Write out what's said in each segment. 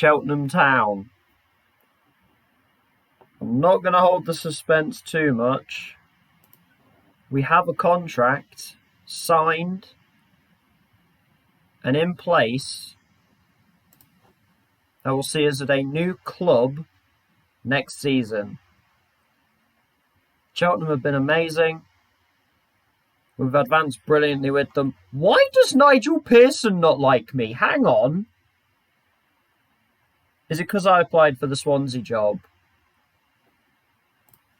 Cheltenham Town. I'm not going to hold the suspense too much. We have a contract signed and in place that will see us at a new club next season. Cheltenham have been amazing. We've advanced brilliantly with them. Why does Nigel Pearson not like me? Hang on. Is it because I applied for the Swansea job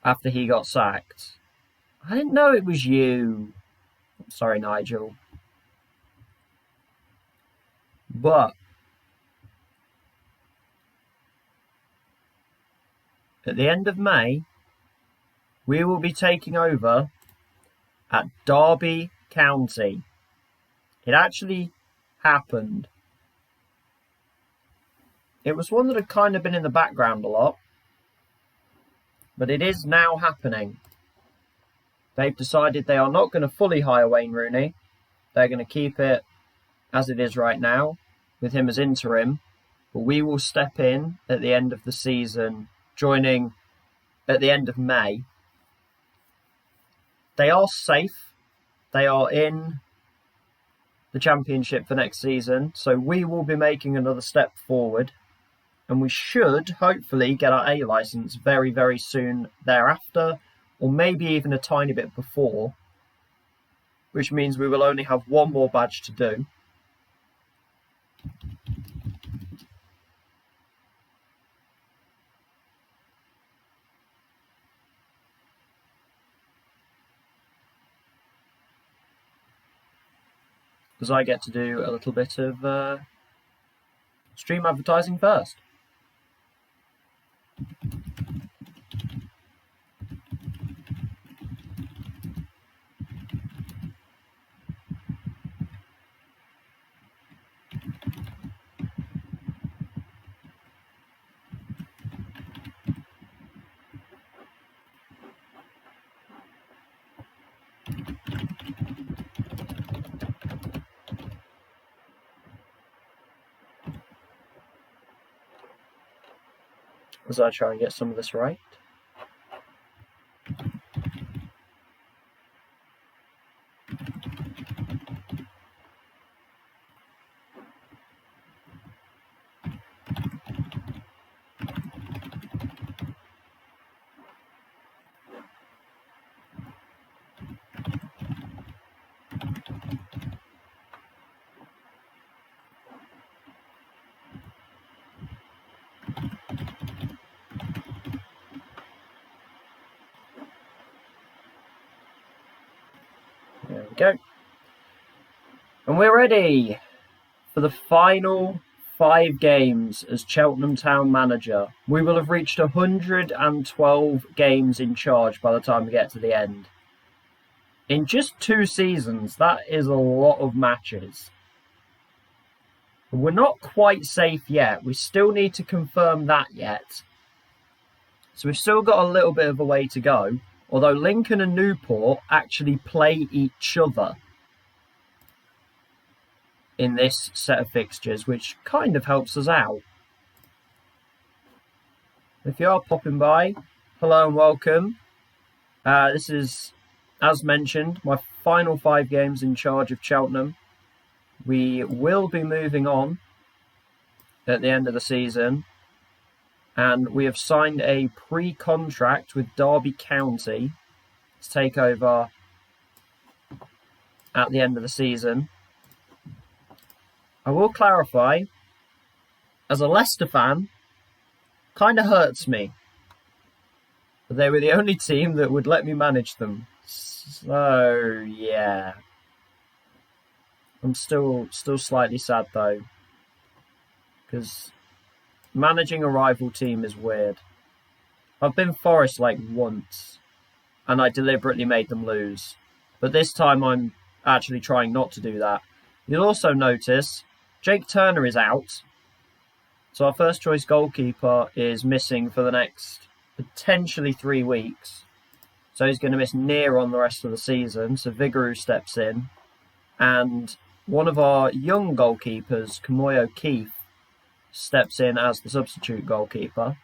after he got sacked? I didn't know it was you. I'm sorry, Nigel. But at the end of May, we will be taking over at Derby County. It actually happened. It was one that had kind of been in the background a lot, but it is now happening. They've decided they are not going to fully hire Wayne Rooney. They're going to keep it as it is right now, with him as interim. But we will step in at the end of the season, joining at the end of May. They are safe. They are in the Championship for next season. So we will be making another step forward. And we should hopefully get our A licence very, very soon thereafter. Or maybe even a tiny bit before. Which means we will only have one more badge to do. Because I get to do a little bit of stream advertising first. As I try and get some of this right. There we go. And we're ready for the final 5 games as Cheltenham Town manager. We will have reached 112 games in charge by the time we get to the end. In just 2 seasons, that is a lot of matches. We're not quite safe yet. We still need to confirm that yet. So we've still got a little bit of a way to go. Although Lincoln and Newport actually play each other in this set of fixtures, which kind of helps us out. If you are popping by, hello and welcome. This is, as mentioned, my final 5 games in charge of Cheltenham. We will be moving on at the end of the season. And we have signed a pre-contract with Derby County to take over at the end of the season. I will clarify, as a Leicester fan, kind of hurts me. But they were the only team that would let me manage them. So, yeah. I'm still slightly sad, though. Because managing a rival team is weird. I've been Forest like once, and I deliberately made them lose. But this time I'm actually trying not to do that. You'll also notice Jake Turner is out. So our first choice goalkeeper is missing for the next potentially 3 weeks. So he's going to miss near on the rest of the season. So Vigouroux steps in. And one of our young goalkeepers, Kamoy O'Keefe, steps in as the substitute goalkeeper.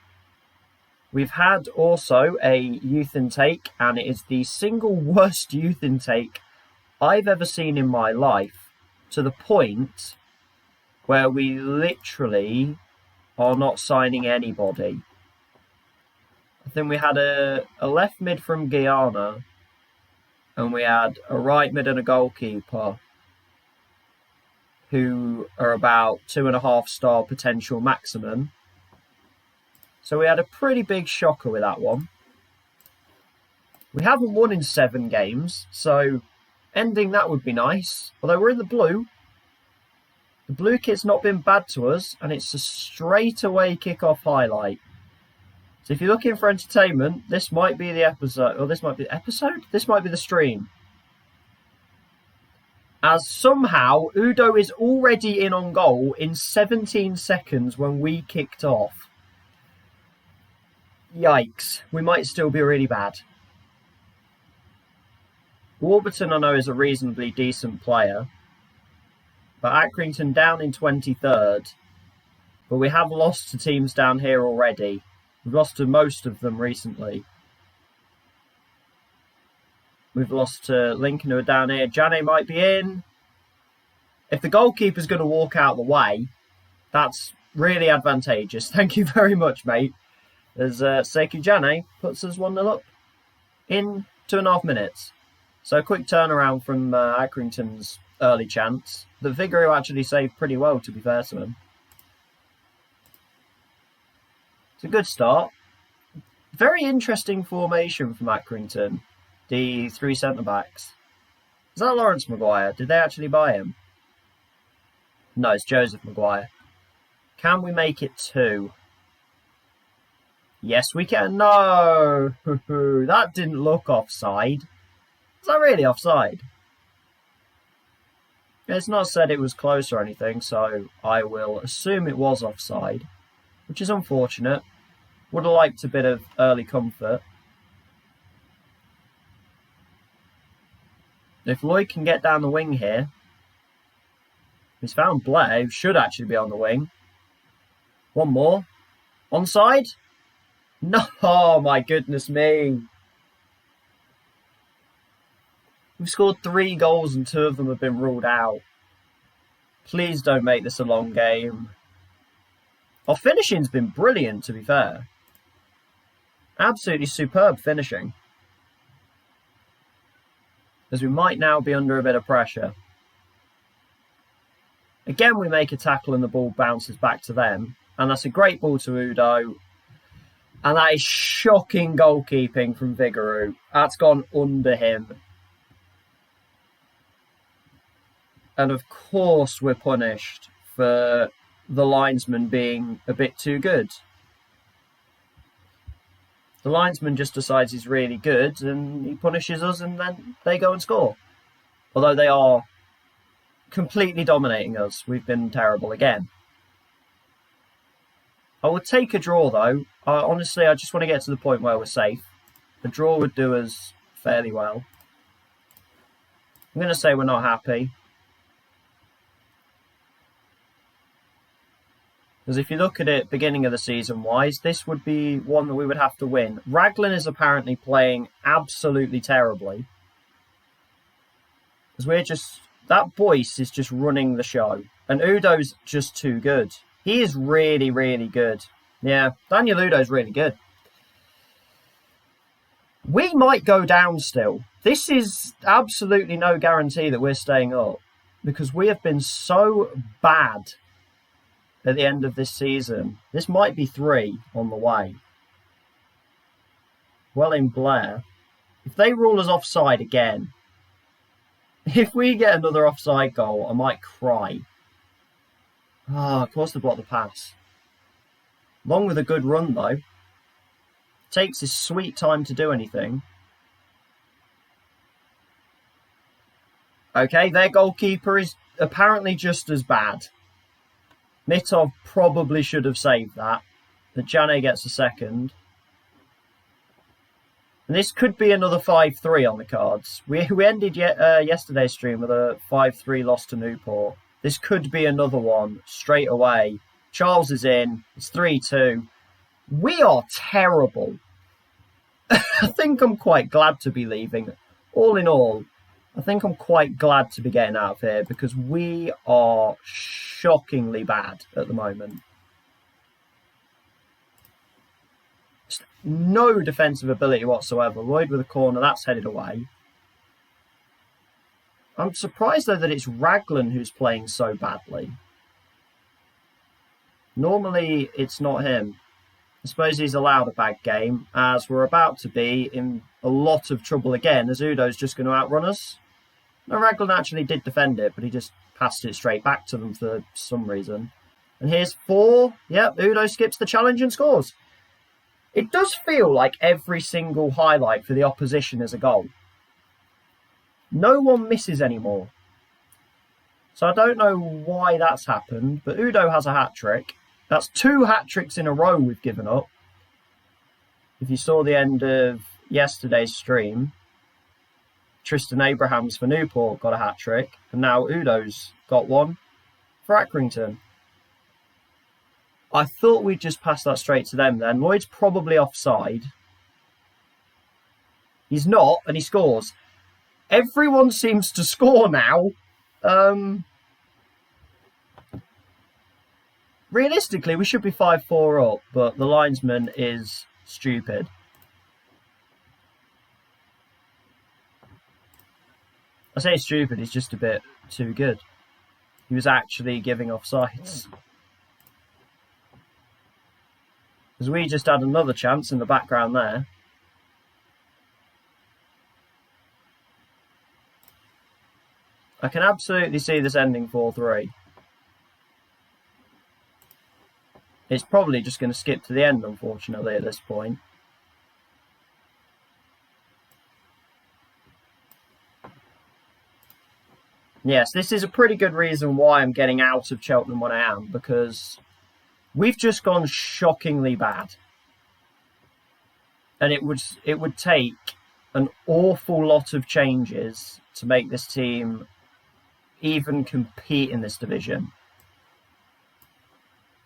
We've had also a youth intake, and it is the single worst youth intake I've ever seen in my life, to the point where we literally are not signing anybody. I think we had a left mid from Guyana, and we had a right mid and a goalkeeper who are about 2.5-star potential maximum. So we had a pretty big shocker with that one. We haven't won in 7 games, so ending that would be nice. Although we're in the blue. The blue kit's not been bad to us, and it's a straight-away kick-off highlight. So if you're looking for entertainment, this might be the episode. Or this might be the episode? This might be the stream. As somehow Udo is already in on goal in 17 seconds when we kicked off. Yikes, we might still be really bad. Warburton, I know, is a reasonably decent player, but Accrington down in 23rd. But we have lost to teams down here already. We've lost to most of them recently. We've lost to Lincoln, who are down here. Jane might be in. If the goalkeeper's going to walk out the way, that's really advantageous. Thank you very much, mate. As Sekou Jane puts us 1-0 up in 2.5 minutes. So a quick turnaround from Accrington's early chance. The Vigouroux actually saved pretty well, to be fair to him. It's a good start. Very interesting formation from Accrington. The 3 centre-backs. Is that Lawrence Maguire? Did they actually buy him? No, it's Joseph Maguire. Can we make it 2? Yes, we can. No! That didn't look offside. Is that really offside? It's not said it was close or anything, so I will assume it was offside, which is unfortunate. Would have liked a bit of early comfort. If Lloyd can get down the wing here, he's found Blair, who should actually be on the wing. One more. Onside? No, oh my goodness me. We've scored 3 goals and 2 of them have been ruled out. Please don't make this a long game. Our finishing's been brilliant, to be fair. Absolutely superb finishing. As we might now be under a bit of pressure. Again, we make a tackle and the ball bounces back to them. And that's a great ball to Udo. And that is shocking goalkeeping from Vigouroux. That's gone under him. And of course we're punished for the linesman being a bit too good. The linesman just decides he's really good and he punishes us and then they go and score. Although they are completely dominating us. We've been terrible again. I would take a draw though. Honestly, I just want to get to the point where we're safe. A draw would do us fairly well. I'm going to say we're not happy. Because if you look at it beginning of the season wise, this would be one that we would have to win. Raglan is apparently playing absolutely terribly. Because we're just... That Boyce is just running the show. And Udo's just too good. He is really, really good. Yeah, Daniel Udo's really good. We might go down still. This is absolutely no guarantee that we're staying up. Because we have been so bad at the end of this season. This might be 3 on the way. Well in Blair. If they rule us offside again, if we get another offside goal, I might cry. Of course they blocked the pass. Long with a good run though. Takes his sweet time to do anything. Okay, their goalkeeper is apparently just as bad. Mitov probably should have saved that. But Jane gets a second. And this could be another 5-3 on the cards. We ended yesterday's stream with a 5-3 loss to Newport. This could be another one straight away. Charles is in. It's 3-2. We are terrible. I think I'm quite glad to be leaving. All in all, I think I'm quite glad to be getting out of here because we are shockingly bad at the moment. Just no defensive ability whatsoever. Lloyd with a corner, that's headed away. I'm surprised, though, that it's Raglan who's playing so badly. Normally, it's not him. I suppose he's allowed a bad game, as we're about to be in a lot of trouble again, as Udo's just going to outrun us. No, Raglan actually did defend it, but he just passed it straight back to them for some reason. And here's 4. Yep, Udo skips the challenge and scores. It does feel like every single highlight for the opposition is a goal. No one misses anymore. So I don't know why that's happened, but Udo has a hat-trick. That's 2 hat-tricks in a row we've given up. If you saw the end of yesterday's stream, Tristan Abrahams for Newport got a hat-trick, and now Udo's got one for Accrington. I thought we'd just pass that straight to them then. Lloyd's probably offside. He's not, and he scores. Everyone seems to score now. Realistically, we should be 5-4 up, but the linesman is stupid. I say stupid, he's just a bit too good. He was actually giving offsides. Because we just had another chance in the background there. I can absolutely see this ending 4-3. It's probably just going to skip to the end, unfortunately, at this point. Yes, this is a pretty good reason why I'm getting out of Cheltenham when I am, because we've just gone shockingly bad. And it would take an awful lot of changes to make this team even compete in this division.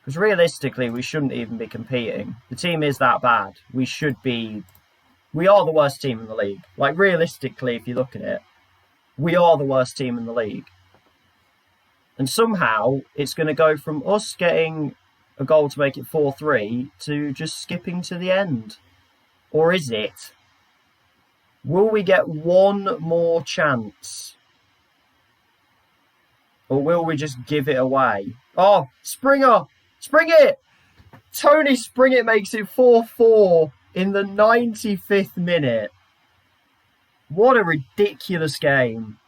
Because realistically, we shouldn't even be competing. The team is that bad. We are the worst team in the league. Like, realistically, if you look at it, we are the worst team in the league. And somehow, it's going to go from us getting a goal to make it 4-3 to just skipping to the end. Or is it? Will we get one more chance? Or will we just give it away? Oh, Springer! Spring it! Tony Springett makes it 4-4 in the 95th minute. What a ridiculous game.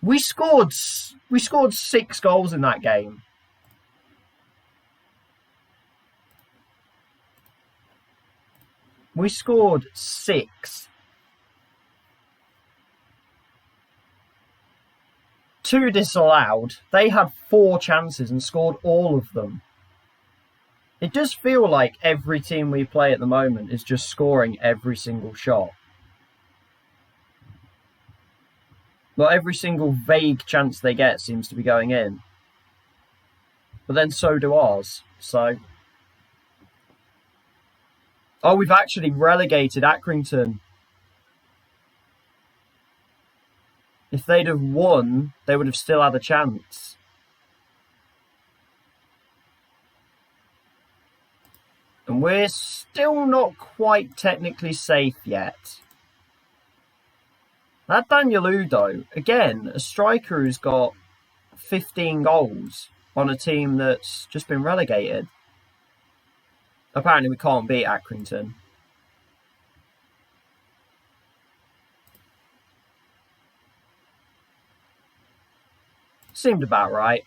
We scored 6 goals in that game. We scored 6. 2 disallowed. They had 4 chances and scored all of them. It does feel like every team we play at the moment is just scoring every single shot. Well, every single vague chance they get seems to be going in. But then so do ours. So... Oh, we've actually relegated Accrington. If they'd have won, they would have still had a chance. And we're still not quite technically safe yet. That Daniel Udo, again, a striker who's got 15 goals on a team that's just been relegated. Apparently we can't beat Accrington. Seemed about right.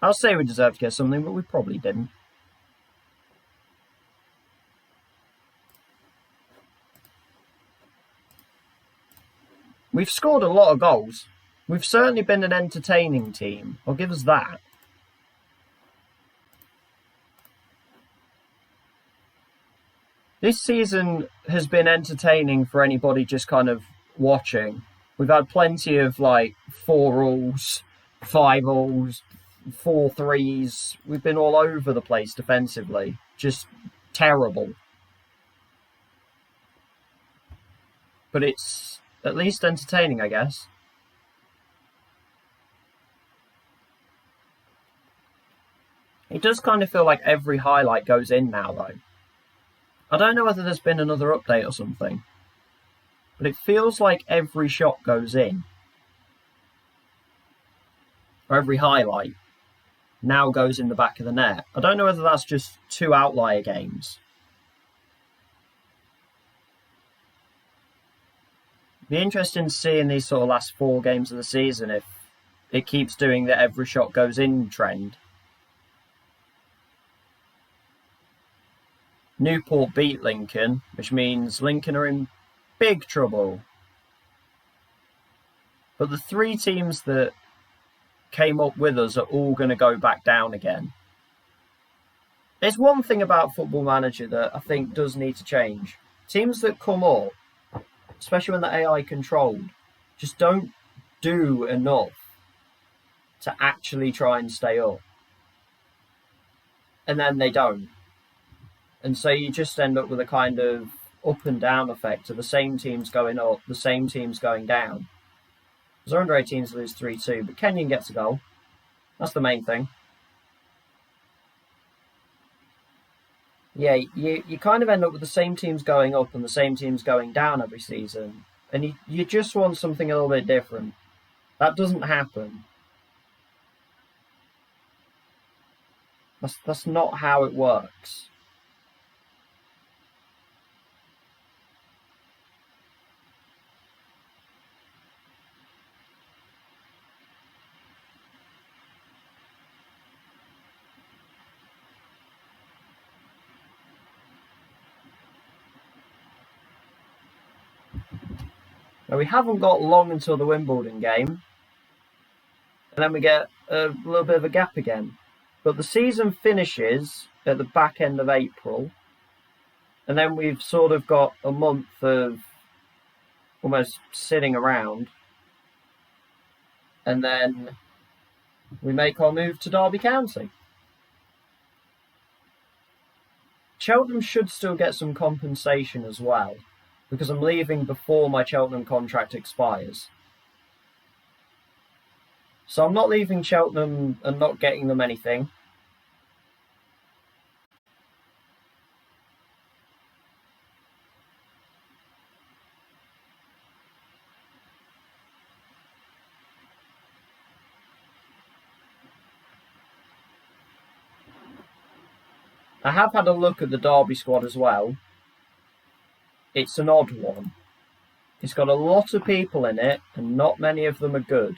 I'll say we deserved to get something, but we probably didn't. We've scored a lot of goals. We've certainly been an entertaining team. I'll give us that. This season has been entertaining for anybody just kind of watching. We've had plenty of like 4-alls, 5-alls, 4-3s. We've been all over the place defensively. Just terrible. But it's at least entertaining, I guess. It does kind of feel like every highlight goes in now, though. I don't know whether there's been another update or something, but it feels like every shot goes in. Or every highlight now goes in the back of the net. I don't know whether that's just 2 outlier games. Be interesting to see in these sort of last 4 games of the season if it keeps doing the every shot goes in trend. Newport beat Lincoln, which means Lincoln are in big trouble. But the 3 teams that came up with us are all going to go back down again. There's one thing about Football Manager that I think does need to change. Teams that come up, especially when the AI controlled, just don't do enough to actually try and stay up. And then they don't. And so you just end up with a kind of up and down effect of the same teams going up, the same teams going down. Because under 18s lose 3-2, but Kenyon gets a goal. That's the main thing. Yeah, you kind of end up with the same teams going up and the same teams going down every season. And you just want something a little bit different. That doesn't happen. That's not how it works. Now, we haven't got long until the Wimbledon game. And then we get a little bit of a gap again. But the season finishes at the back end of April. And then we've sort of got a month of almost sitting around. And then we make our move to Derby County. Cheltenham should still get some compensation as well, because I'm leaving before my Cheltenham contract expires. So I'm not leaving Cheltenham and not getting them anything. I have had a look at the Derby squad as well. It's an odd one. It's got a lot of people in it, and not many of them are good.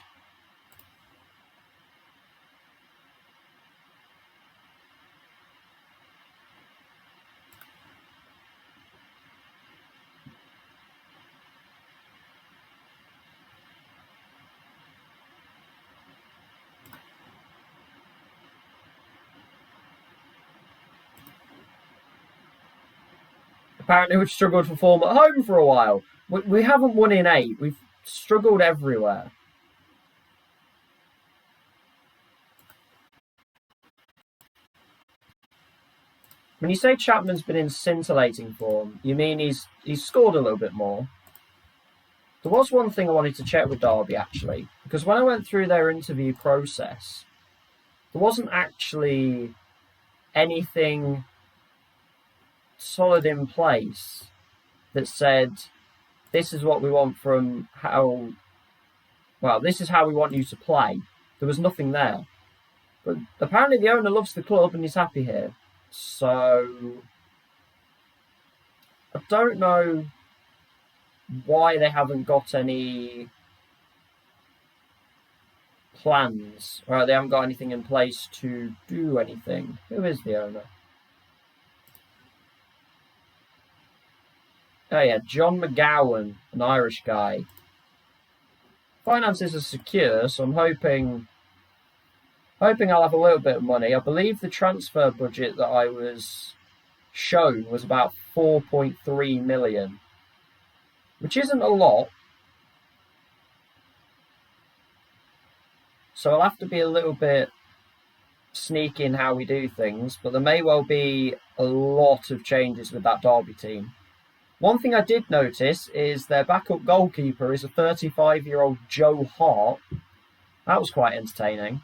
Apparently we've struggled for form at home for a while. We haven't won in 8. We've struggled everywhere. When you say Chapman's been in scintillating form, you mean he's scored a little bit more? There was one thing I wanted to check with Derby, actually, because when I went through their interview process, there wasn't actually anything solid in place that said, this is what we want from how, well, this is how we want you to play. There was nothing there. But apparently the owner loves the club and he's happy here. So I don't know why they haven't got any plans, or they haven't got anything in place to do anything. Who is the owner? Oh yeah, John McGowan, an Irish guy. Finances are secure, so I'm hoping I'll have a little bit of money. I believe the transfer budget that I was shown was about 4.3 million, which isn't a lot, So I'll have to be a little bit sneaky in how we do things, but there may well be a lot of changes with that Derby team. One thing I did notice is their backup goalkeeper is a 35-year-old Joe Hart. That was quite entertaining.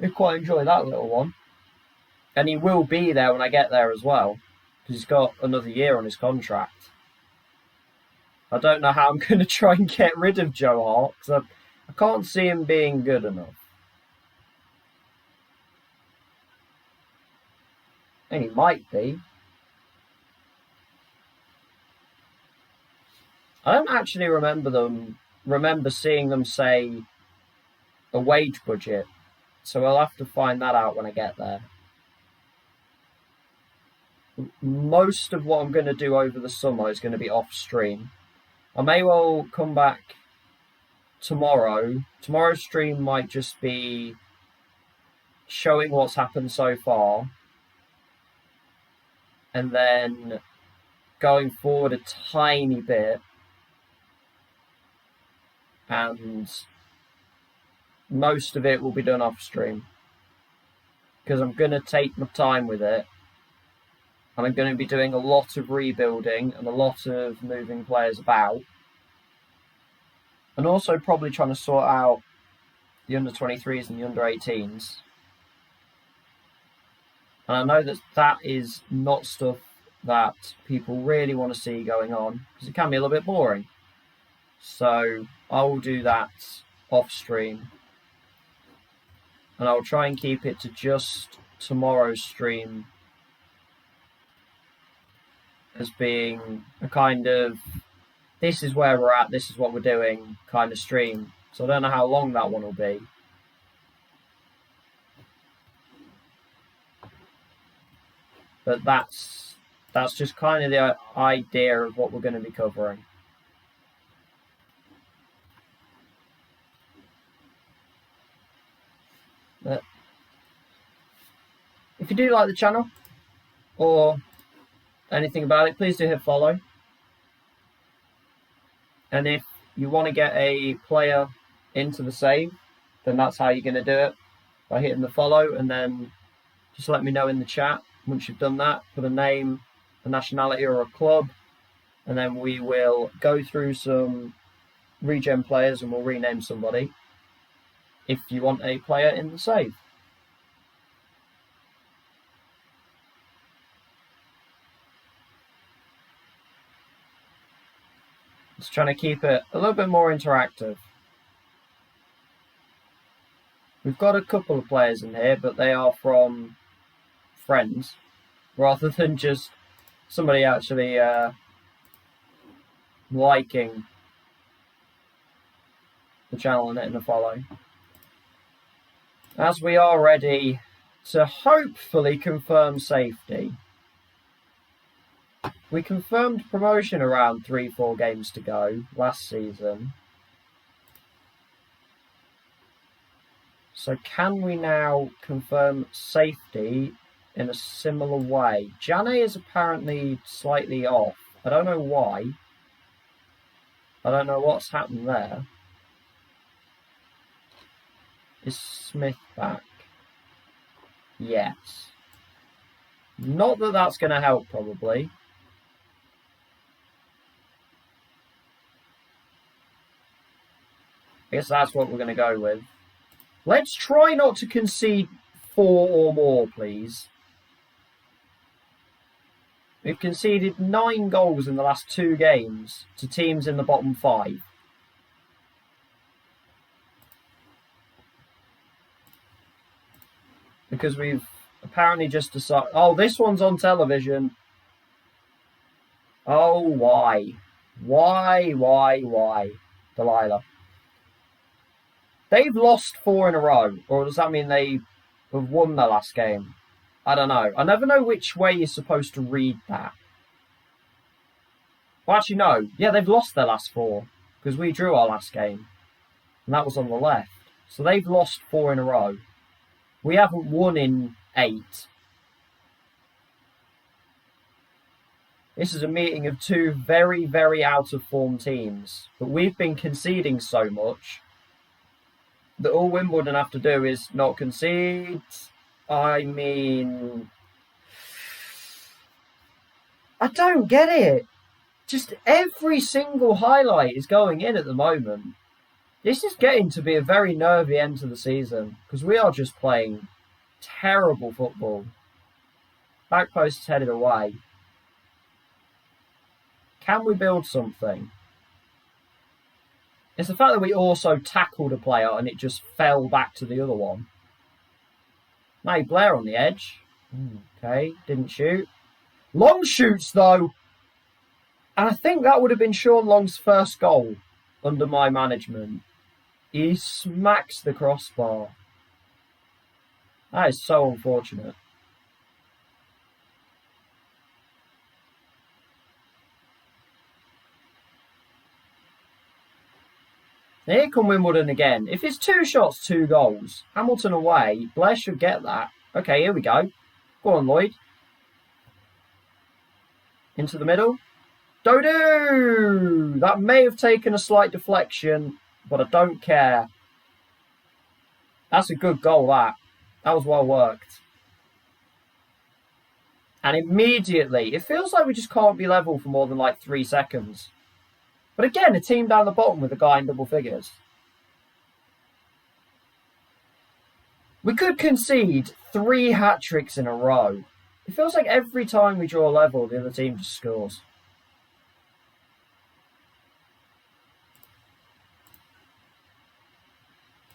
I quite enjoy that little one. And he will be there when I get there as well, because he's got another year on his contract. I don't know how I'm going to try and get rid of Joe Hart, because I can't see him being good enough. And he might be. I don't actually remember seeing them say a wage budget, so I'll have to find that out when I get there. Most of what I'm going to do over the summer is going to be off stream. I may well come back tomorrow. Tomorrow's stream might just be showing what's happened so far, and then going forward a tiny bit, and most of it will be done off stream, because I'm going to take my time with it, and I'm going to be doing a lot of rebuilding and a lot of moving players about, and also probably trying to sort out the under-23s and the under-18s. And I know that is not stuff that people really want to see going on, because it can be a little bit boring. So I will do that off stream, and I'll try and keep it to just tomorrow's stream as being a kind of, this is where we're at, this is what we're doing kind of stream. So I don't know how long that one will be. But that's just kind of the idea of what we're going to be covering. But if you do like the channel or anything about it, please do hit follow. And if you want to get a player into the save, then that's how you're going to do it, by hitting the follow, and then just let me know in the chat once you've done that. Put a name, a nationality or a club, and then we will go through some regen players and we'll rename somebody if you want a player in the save. Just trying to keep it a little bit more interactive. We've got a couple of players in here, but they are from friends rather than just somebody actually liking the channel and hitting a follow. As we are ready to hopefully confirm safety. We confirmed promotion around 3-4 games to go last season. So can we now confirm safety in a similar way? Jane is apparently slightly off. I don't know why. I don't know what's happened there. Is Smith back? Yes. Not that that's going to help, probably. I guess that's what we're going to go with. Let's try not to concede 4 or more, please. We've conceded 9 goals in the last 2 games to teams in the bottom 5. Because we've apparently just decided... Oh, this one's on television. Oh, why? Why? Delilah. They've lost 4 in a row. Or does that mean they have won their last game? I don't know. I never know which way you're supposed to read that. Well, actually, no. Yeah, they've lost their last 4. Because we drew our last game. And that was on the left. So they've lost 4 in a row. We haven't won in 8. This is a meeting of two very, very out of form teams. But we've been conceding so much that all Wimbledon have to do is not concede. I mean, I don't get it. Just every single highlight is going in at the moment. This is getting to be a very nervy end to the season because we are just playing terrible football. Back post is headed away. Can we build something? It's the fact that we also tackled a player and it just fell back to the other one. Now Blair on the edge. Okay, didn't shoot. Long shoots though. And I think that would have been Sean Long's first goal under my management. He smacks the crossbar. That is so unfortunate. Here come Wimbledon again. If it's 2 shots, 2 goals, Hamilton away, Blair should get that. Okay, here we go. Go on, Lloyd. Into the middle. Dodo! That may have taken a slight deflection, but I don't care. That's a good goal, that. That was well worked. And immediately, it feels like we just can't be level for more than like 3 seconds. But again, a team down the bottom with a guy in double figures. We could concede 3 hat-tricks in a row. It feels like every time we draw level, the other team just scores.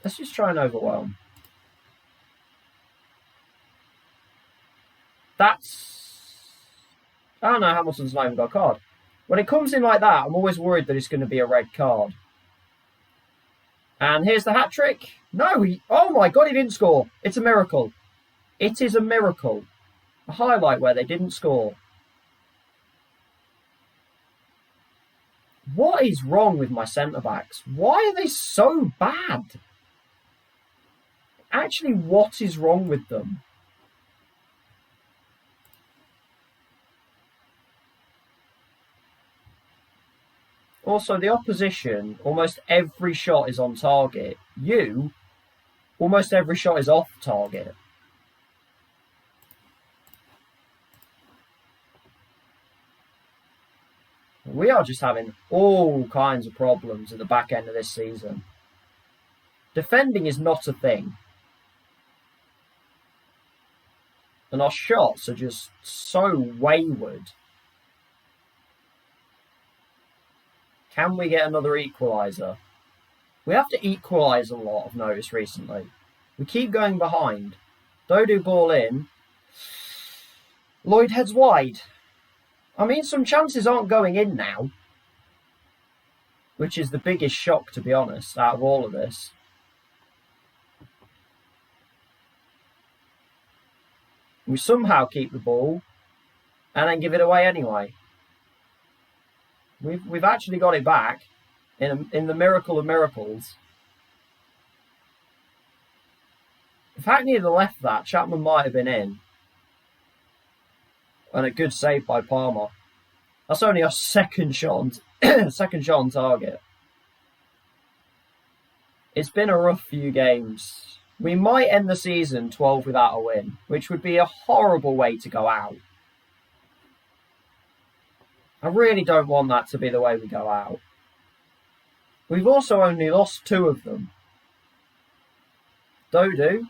Let's just try and overwhelm. That's... I don't know, Hamilton's not even got a card. When it comes in like that, I'm always worried that it's going to be a red card. And here's the hat-trick. No, oh my God, he didn't score. It's a miracle. It is a miracle. A highlight where they didn't score. What is wrong with my centre-backs? Why are they so bad? Actually, what is wrong with them? Also, the opposition, almost every shot is on target. Almost every shot is off target. We are just having all kinds of problems at the back end of this season. Defending is not a thing. And our shots are just so wayward. Can we get another equaliser? We have to equalise a lot, I've noticed recently. We keep going behind. Dodo ball in. Lloyd heads wide. I mean, some chances aren't going in now. Which is the biggest shock, to be honest, out of all of this. We somehow keep the ball and then give it away anyway. We've actually got it back in the miracle of miracles. If Hackney had left that, Chapman might have been in. And a good save by Palmer. That's only our second shot on target. It's been a rough few games. We might end the season 12 without a win, which would be a horrible way to go out. I really don't want that to be the way we go out. We've also only lost 2 of them. Dodo,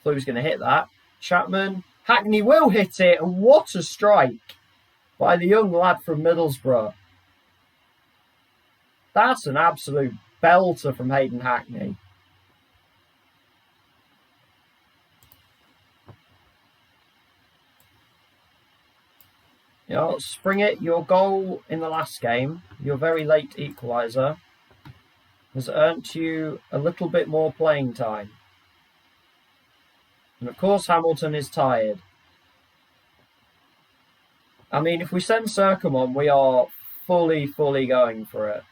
thought he was going to hit that. Chapman, Hackney will hit it, and what a strike by the young lad from Middlesbrough. That's an absolute belter from Hayden Hackney. Spring it, your goal in the last game, your very late equaliser, has earned you a little bit more playing time. And of course Hamilton is tired. I mean, if we send Circum on, we are fully going for it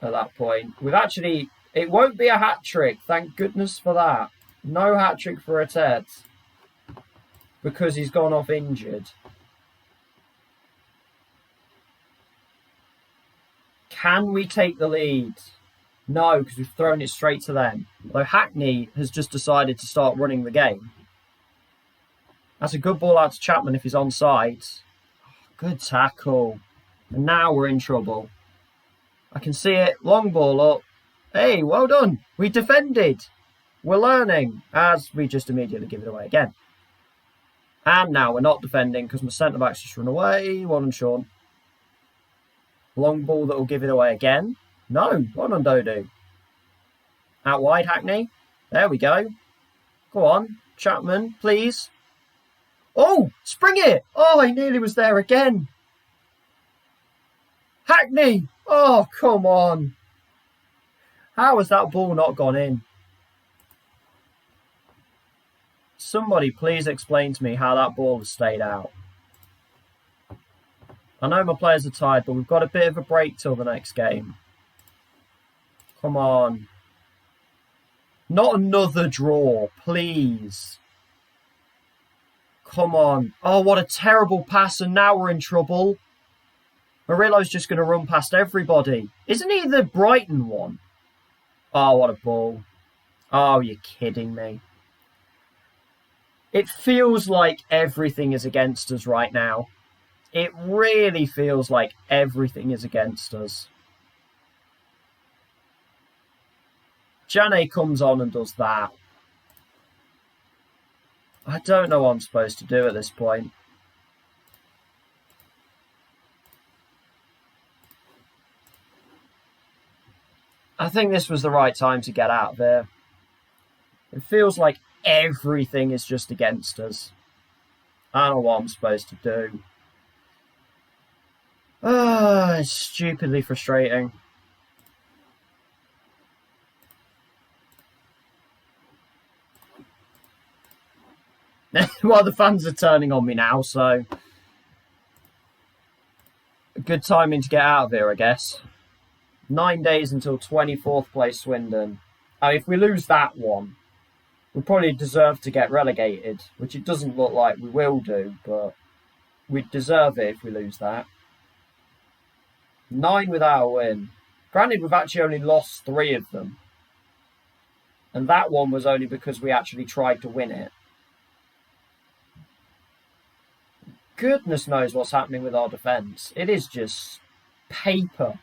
at that point. It won't be a hat-trick, thank goodness for that. No hat-trick for Atet, because he's gone off injured. Can we take the lead? No, because we've thrown it straight to them. Although Hackney has just decided to start running the game. That's a good ball out to Chapman if he's onside. Good tackle. And now we're in trouble. I can see it. Long ball up. Hey, well done. We defended. We're learning. As we just immediately give it away again. And now we're not defending because my centre-back's just run away. Well done, Sean. Long ball that will give it away again. No, well done, Dodo. Out wide, Hackney. There we go. Go on, Chapman, please. Oh, spring it. Oh, I nearly was there again. Hackney. Oh, come on. How has that ball not gone in? Somebody please explain to me how that ball has stayed out. I know my players are tired, but we've got a bit of a break till the next game. Come on. Not another draw, please. Come on. Oh, what a terrible pass, and now we're in trouble. Murillo's just going to run past everybody. Isn't he the Brighton one? Oh, what a ball. Oh, you're kidding me. It feels like everything is against us right now. It really feels like everything is against us. Jane comes on and does that. I don't know what I'm supposed to do at this point. I think this was the right time to get out of there. It feels like everything is just against us. I don't know what I'm supposed to do. It's stupidly frustrating. Well, the fans are turning on me now, so good timing to get out of here, I guess. 9 days until 24th place Swindon. If we lose that one, we probably deserve to get relegated, which it doesn't look like we will do, but we deserve it if we lose that. 9 without a win. Granted, we've actually only lost 3 of them. And that one was only because we actually tried to win it. Goodness knows what's happening with our defence. It is just paper.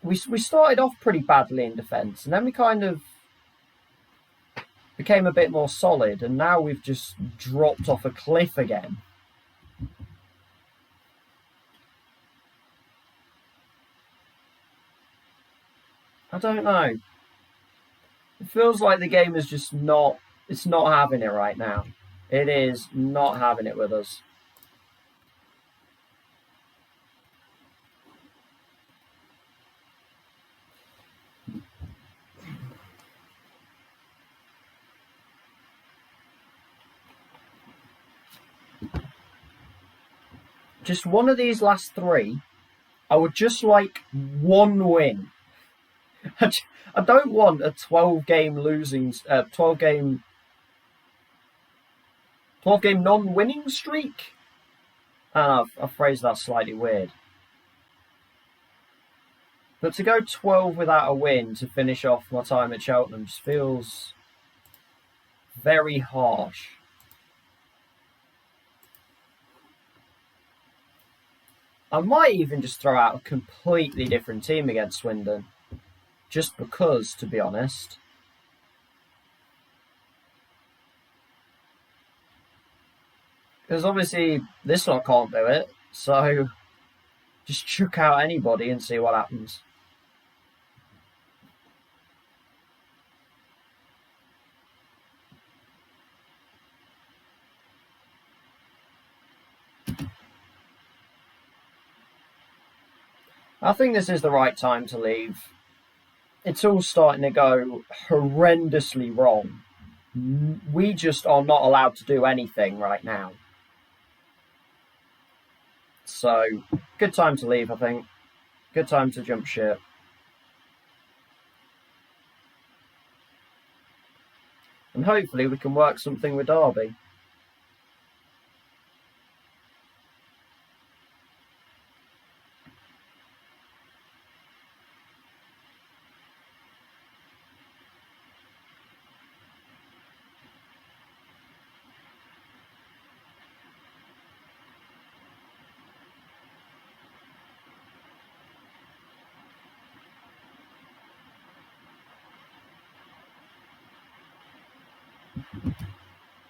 We started off pretty badly in defence, and then we kind of became a bit more solid, and now we've just dropped off a cliff again. I don't know. It feels like the game is just not... It's not having it right now. It is not having it with us. Just one of these last 3, I would just like one win. I don't want a 12-game losing, 12-game non-winning streak. I phrased that slightly weird. But to go 12 without a win to finish off my time at Cheltenham just feels very harsh. I might even just throw out a completely different team against Swindon. Just because, to be honest. Because obviously this lot can't do it, so just chuck out anybody and see what happens. I think this is the right time to leave. It's all starting to go horrendously wrong. We just are not allowed to do anything right now. So, good time to leave, I think. Good time to jump ship. And hopefully we can work something with Derby.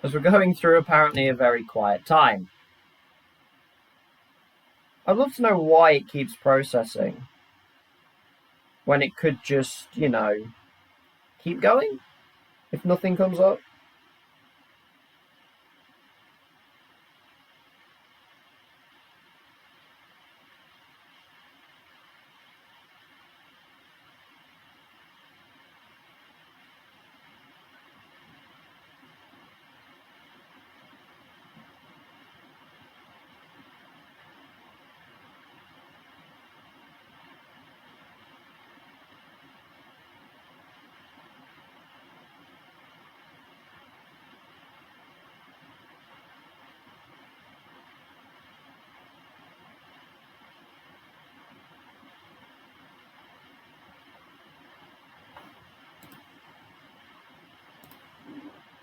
as we're going through apparently a very quiet time. I'd love to know why it keeps processing when it could just, keep going if nothing comes up.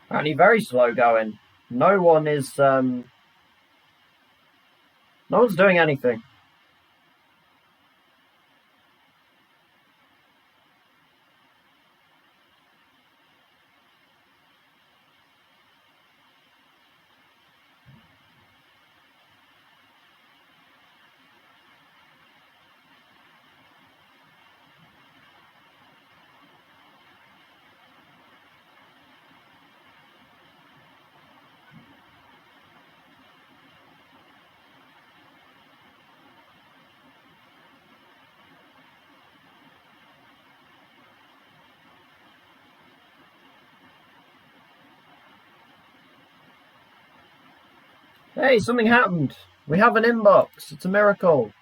Apparently very slow going. No one's doing anything. Hey, something happened. We have an inbox. It's a miracle.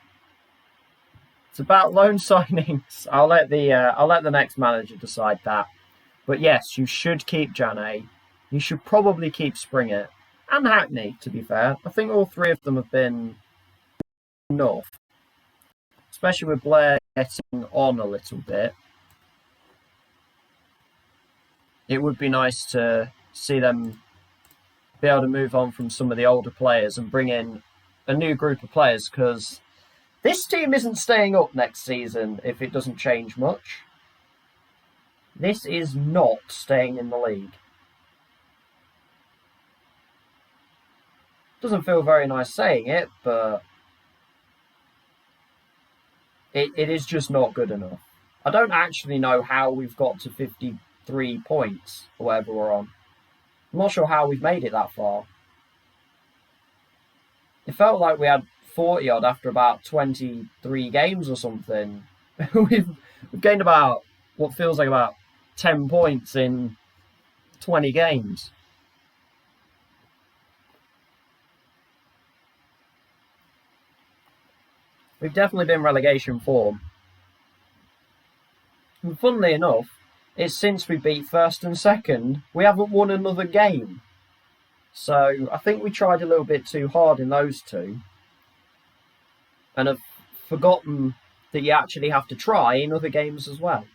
It's about loan signings. I'll let the next manager decide that. But yes, you should keep Jane. You should probably keep Springer and Hackney. To be fair, I think all three of them have been enough, especially with Blair getting on a little bit. It would be nice to see them be able to move on from some of the older players and bring in a new group of players, because this team isn't staying up next season if it doesn't change much. This is not staying in the league. Doesn't feel very nice saying it, but it is just not good enough. I don't actually know how we've got to 53 points, or whatever we're on. I'm not sure how we've made it that far. It felt like we had 40 odd after about 23 games or something. we've gained about what feels like about 10 points in 20 games. We've definitely been relegation form. And funnily enough, it's since we beat first and second, we haven't won another game. So I think we tried a little bit too hard in those two and have forgotten that you actually have to try in other games as well.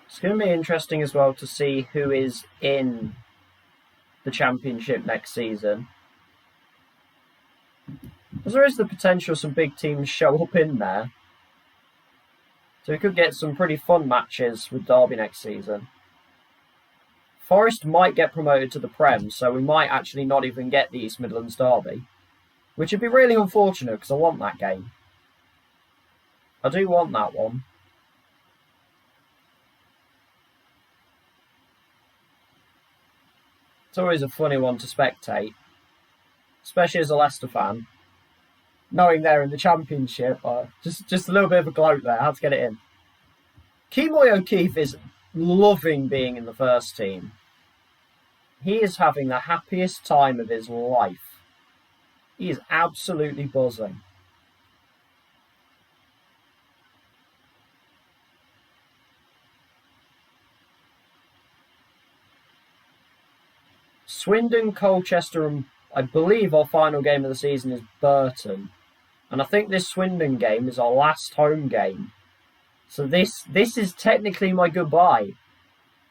It's going to be interesting as well to see who is in the Championship next season. Because there is the potential some big teams show up in there. So we could get some pretty fun matches with Derby next season. Forest might get promoted to the Prem, so we might actually not even get the East Midlands Derby. Which would be really unfortunate, because I want that game. I do want that one. It's always a funny one to spectate, especially as a Leicester fan. Knowing they're in the Championship, just a little bit of a gloat there. I had to get it in. Kemoy O'Keefe is loving being in the first team. He is having the happiest time of his life. He is absolutely buzzing. Swindon, Colchester, and I believe our final game of the season is Burton. And I think this Swindon game is our last home game. So this is technically my goodbye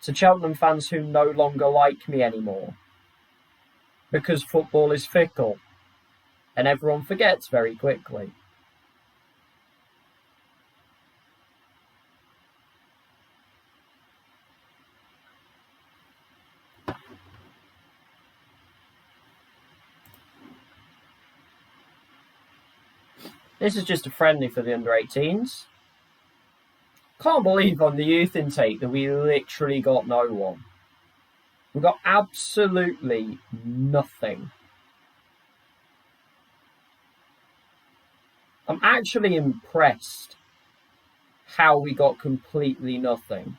to Cheltenham fans who no longer like me anymore. Because football is fickle. And everyone forgets very quickly. This is just a friendly for the under-18s. Can't believe on the youth intake that we literally got no one. We got absolutely nothing. I'm actually impressed how we got completely nothing.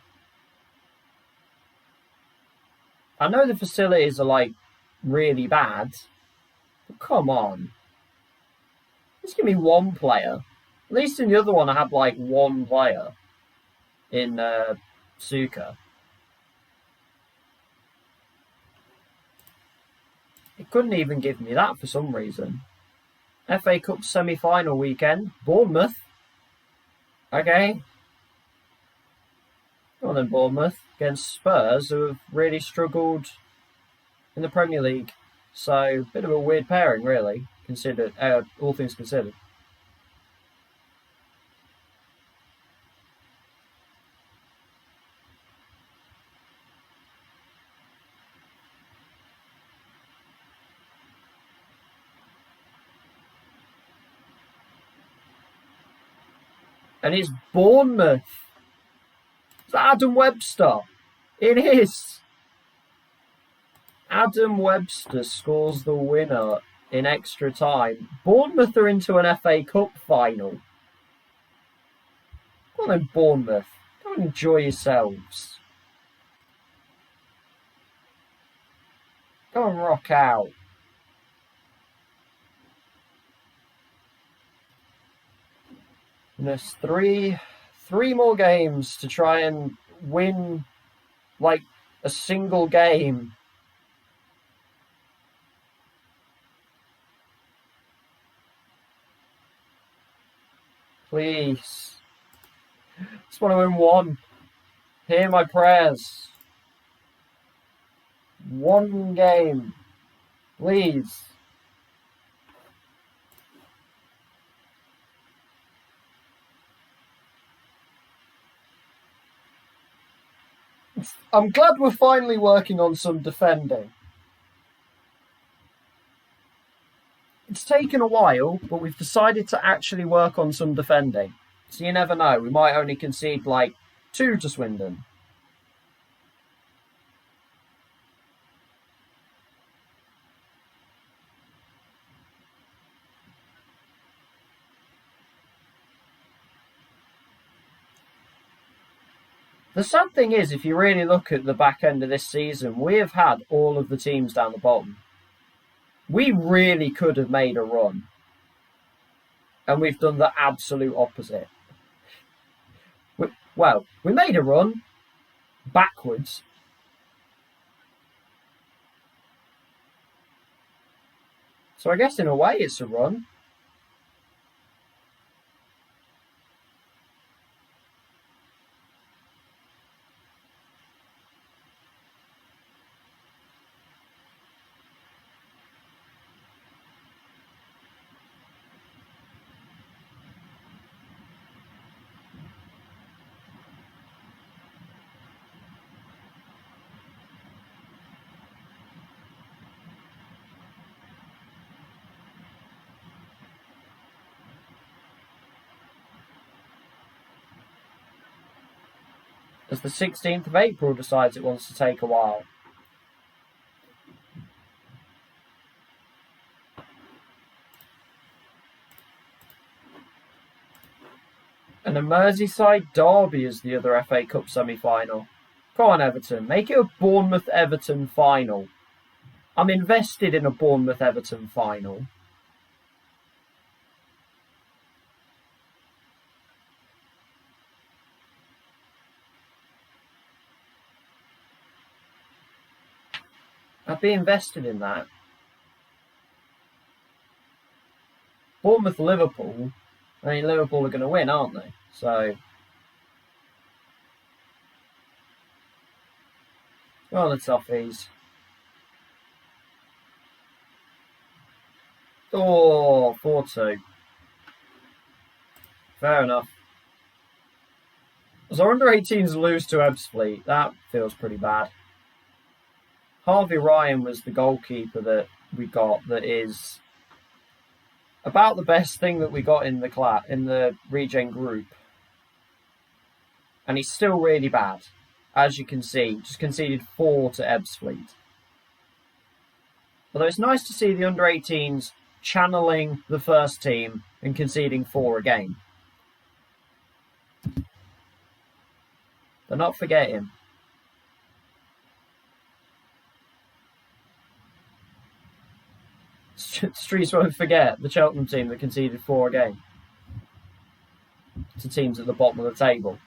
I know the facilities are like really bad, but come on. Just give me one player. At least in the other one I had like one player in Suka. It couldn't even give me that for some reason. FA Cup semi-final weekend, Bournemouth. Okay. Go on then, Bournemouth. Against Spurs, who have really struggled in the Premier League. So, a bit of a weird pairing, really, all things considered. And it's Bournemouth. It's Adam Webster. It is. Adam Webster scores the winner in extra time. Bournemouth are into an FA Cup final. Come on then, Bournemouth. Go and enjoy yourselves. Go and rock out. And there's three more games to try and win like a single game. Please. Just want to win one. Hear my prayers. One game. Please. I'm glad we're finally working on some defending. It's taken a while, but we've decided to actually work on some defending. So you never know, we might only concede like 2 to Swindon. The sad thing is, if you really look at the back end of this season, we have had all of the teams down the bottom. We really could have made a run. And we've done the absolute opposite. We made a run backwards. So I guess in a way it's a run. As the 16th of April decides it wants to take a while. And a Merseyside derby is the other FA Cup semi-final. Come on, Everton. Make it a Bournemouth-Everton final. I'm invested in a Bournemouth-Everton final. I'd be invested in that. Bournemouth, Liverpool. I mean, Liverpool are going to win, aren't they? So, well, the toughies. Oh, 4-2. Fair enough. As our under-18s lose to Ebbsfleet, that feels pretty bad. Harvey Ryan was the goalkeeper that we got that is about the best thing that we got in the regen group. And he's still really bad. As you can see, just conceded 4 to Ebbsfleet. Although it's nice to see the under-18s channeling the first team and conceding 4 a game. They're not forgetting. Streets won't forget the Cheltenham team that conceded 4 a game to teams at the bottom of the table.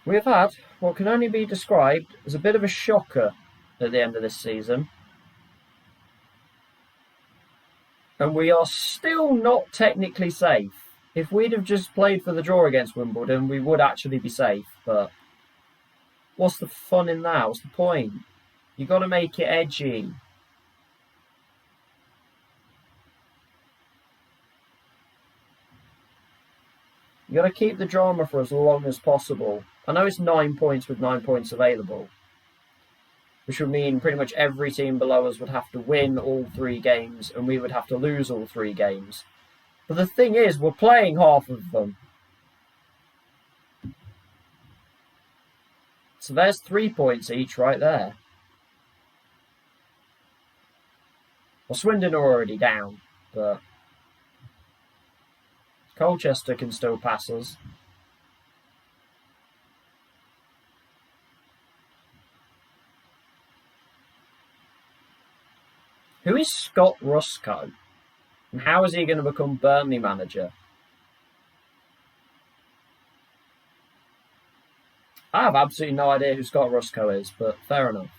We have had what can only be described as a bit of a shocker at the end of this season. And we are still not technically safe. If we'd have just played for the draw against Wimbledon, we would actually be safe. But what's the fun in that? What's the point? You got to make it edgy. You got to keep the drama for as long as possible. I know it's 9 points with 9 points available, which would mean pretty much every team below us would have to win all 3 games and we would have to lose all 3 games. But the thing is, we're playing half of them. So there's 3 points each right there. Well, Swindon are already down, but Colchester can still pass us. Who is Scott Ruscoe? And how is he going to become Burnley manager? I have absolutely no idea who Scott Ruscoe is, but fair enough.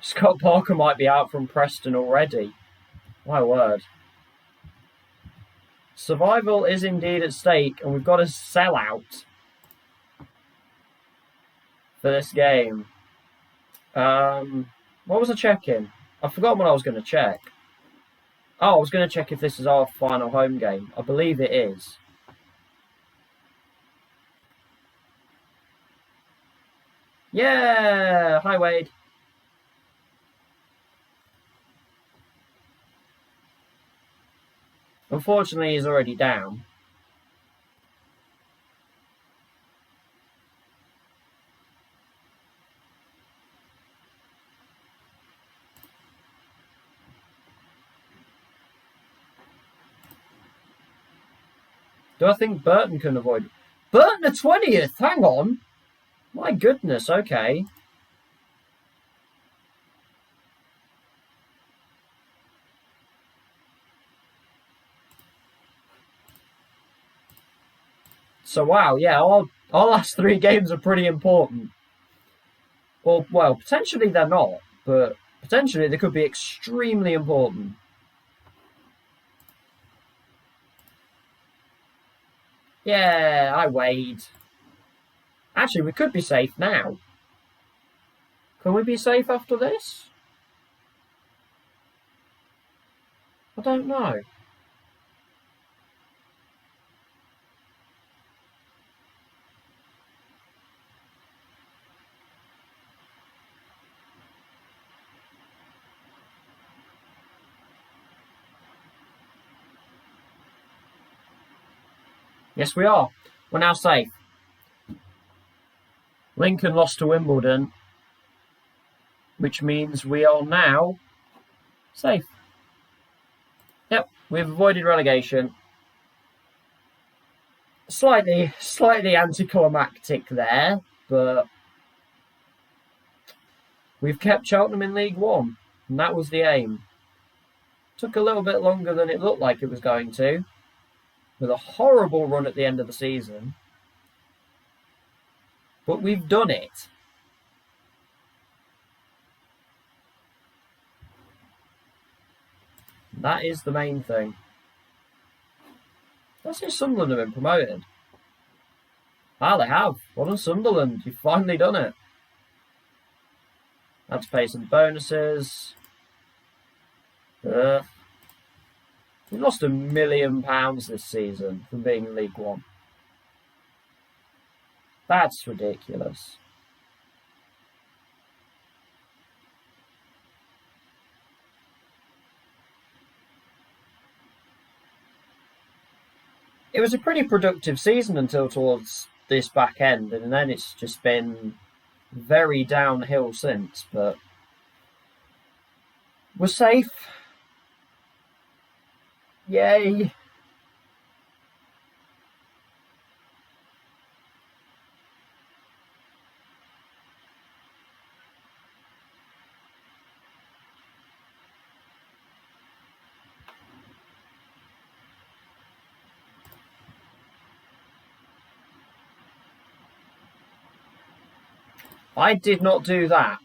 Scott Parker might be out from Preston already. My word. Survival is indeed at stake, and we've got to sell out for this game. What was I checking? I forgot what I was going to check. Oh, I was going to check if this is our final home game. I believe it is. Yeah! Hi, Wade. Unfortunately, he's already down. Do I think Burton can avoid... Burton the 20th? Hang on. My goodness, okay. So, wow, yeah, our last 3 games are pretty important. Well, potentially they're not, but potentially they could be extremely important. Yeah, I Wade. Actually, we could be safe now. Can we be safe after this? I don't know. Yes, we are. We're now safe. Lincoln lost to Wimbledon, which means we are now safe. Yep, we've avoided relegation. Slightly anticlimactic there, but we've kept Cheltenham in League One, and that was the aim. Took a little bit longer than it looked like it was going to, with a horrible run at the end of the season. But we've done it. That is the main thing. Let's say Sunderland have been promoted. Ah, they have. Well done, Sunderland. You've finally done it. Had to pay some bonuses. We lost £1 million this season from being in League One. That's ridiculous. It was a pretty productive season until towards this back end, and then it's just been very downhill since, but we're safe. Yay. I did not do that.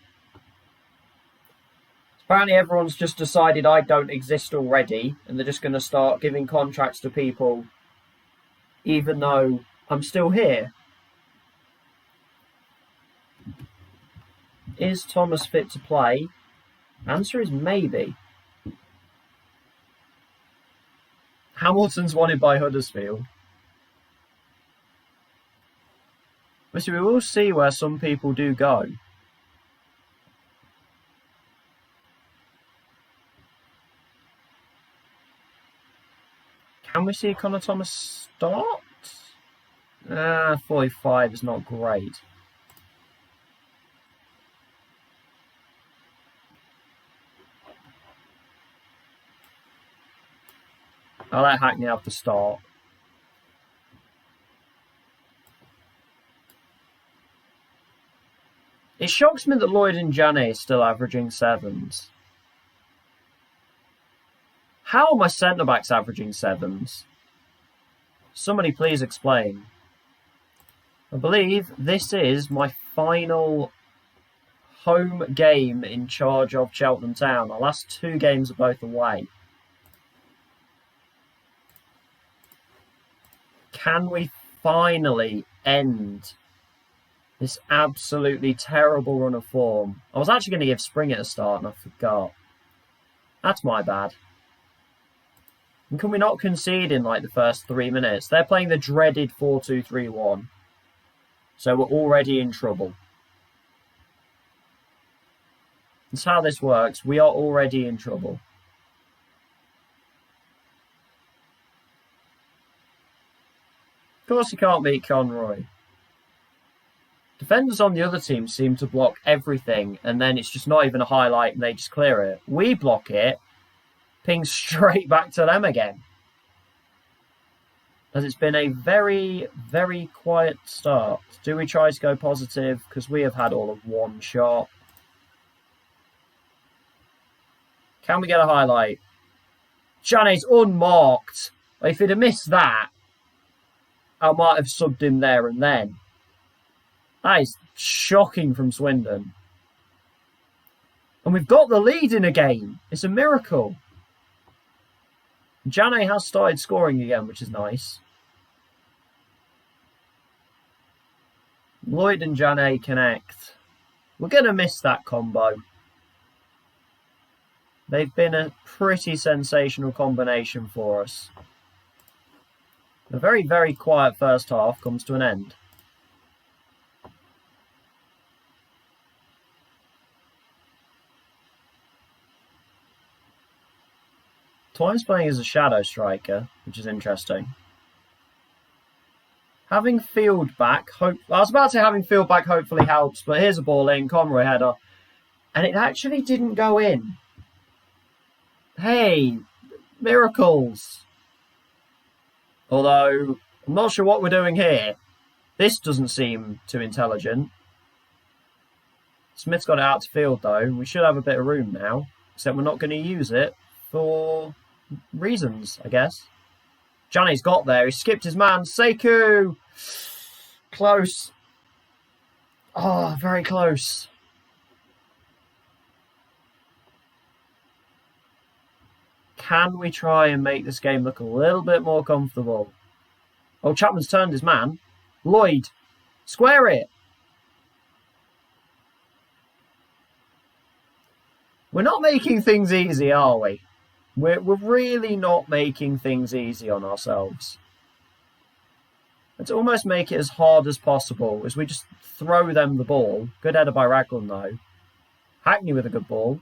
Apparently everyone's just decided I don't exist already, and they're just going to start giving contracts to people even though I'm still here. Is Thomas fit to play? Answer is maybe. Hamilton's wanted by Huddersfield. We will see where some people do go. Can we see Connor Thomas start? 45 is not great. I'll let Hackney have the start. It shocks me that Lloyd and Janney are still averaging 7s. How are my centre-backs averaging 7s? Somebody please explain. I believe this is my final home game in charge of Cheltenham Town. Our last 2 games are both away. Can we finally end this absolutely terrible run of form? I was actually going to give Spring a start and I forgot. That's my bad. And can we not concede in like the first 3 minutes? They're playing the dreaded 4-2-3-1. So we're already in trouble. That's how this works. We are already in trouble. Of course you can't beat Conroy. Defenders on the other team seem to block everything, and then it's just not even a highlight and they just clear it. We block it, ping straight back to them again. As it's been a very, very quiet start. Do we try to go positive? Because we have had all of 1 shot. Can we get a highlight? Janet's unmarked. If he'd have missed that, I might have subbed him there and then. That is shocking from Swindon. And we've got the lead in a game. It's a miracle. Janet has started scoring again, which is nice. Lloyd and Janet connect. We're going to miss that combo. They've been a pretty sensational combination for us. A very, very quiet first half comes to an end. Twine's playing as a shadow striker, which is interesting. Having field back, I was about to say having field back hopefully helps, but here's a ball in, Conroy header. And it actually didn't go in. Hey, miracles. Although, I'm not sure what we're doing here. This doesn't seem too intelligent. Smith's got it out to field, though. We should have a bit of room now. Except we're not going to use it for reasons, I guess. Johnny's got there. He skipped his man. Sekou! Close. Oh, very close. Can we try and make this game look a little bit more comfortable? Oh, Chapman's turned his man. Lloyd, square it. We're not making things easy, are we? We're really not making things easy on ourselves. Let's almost make it as hard as possible as we just throw them the ball. Good header by Raglan, though. Hackney with a good ball.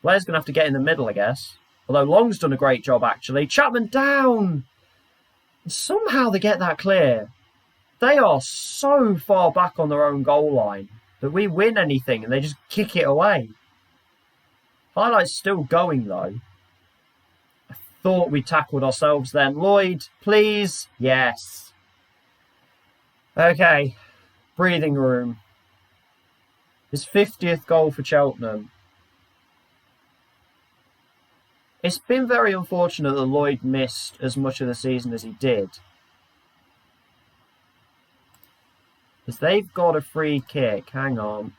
Blair's going to have to get in the middle, I guess. Although Long's done a great job, actually. Chapman down! And somehow they get that clear. They are so far back on their own goal line that we win anything and they just kick it away. Highlight's still going, though. I thought we tackled ourselves then. Lloyd, please. Yes. Okay. Breathing room. His 50th goal for Cheltenham. It's been very unfortunate that Lloyd missed as much of the season as he did. Because they've got a free kick. Hang on.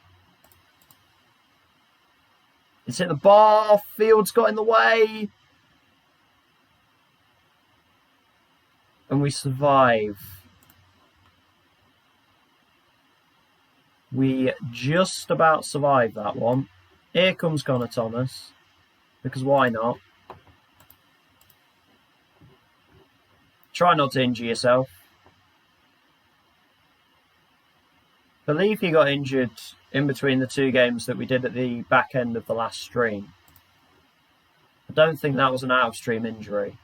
It's hit the bar. Field's got in the way. And we survive. We just about survived that one. Here comes Connor Thomas. Because why not? Try not to injure yourself. I believe he got injured in between the two games that we did at the back end of the last stream. I don't think that was an out-of-stream injury.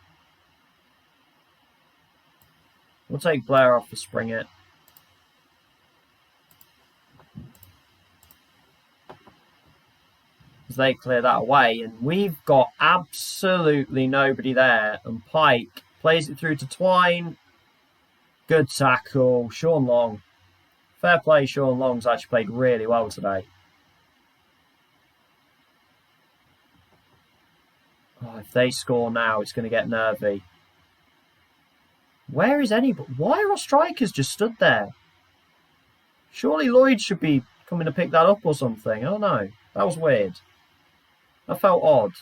We'll take Blair off for Spring It. As they clear that away, and we've got absolutely nobody there. And Pike plays it through to Twine. Good tackle. Sean Long. Fair play, Sean Long's actually played really well today. Oh, if they score now, it's going to get nervy. Where is anybody? Why are our strikers just stood there? Surely Lloyd should be coming to pick that up or something. I don't know. That was weird. That felt odd.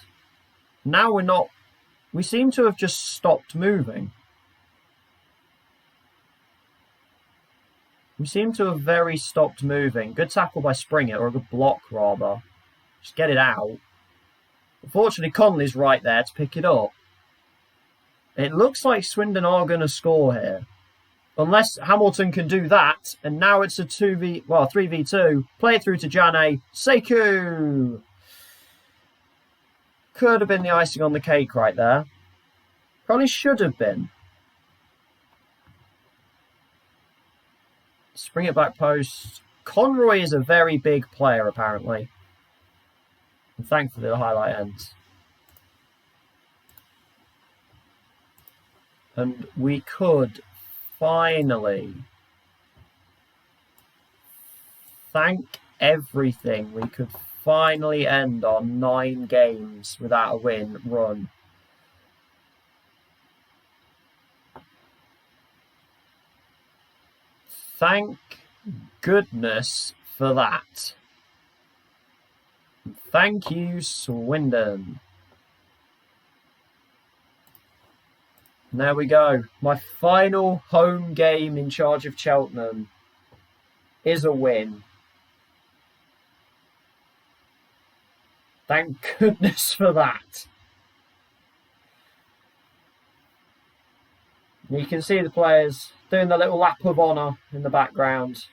Now we're not... We seem to have just stopped moving. We seem to have very stopped moving. Good tackle by Springer, or a good block, rather. Just get it out. Unfortunately, Conley's right there to pick it up. It looks like Swindon are going to score here. Unless Hamilton can do that. And now it's a 3v2. Play it through to Jane. Sekou! Could have been the icing on the cake right there. Probably should have been. Spring it back post. Conroy is a very big player, apparently. And thankfully, the highlight ends. And we could finally, thank everything, we could finally end our 9 games without a win run. Thank goodness for that. Thank you, Swindon. And there we go. My final home game in charge of Cheltenham is a win. Thank goodness for that. You can see the players doing the little lap of honour in the background.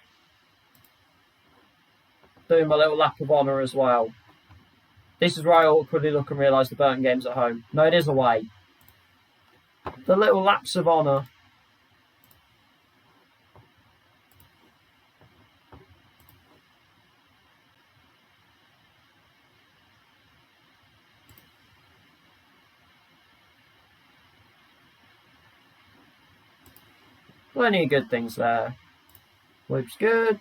Doing my little lap of honour as well. This is where I awkwardly look and realise the Burton game's at home. No, it is away. The little laps of honour. Plenty of good things there. Looks good.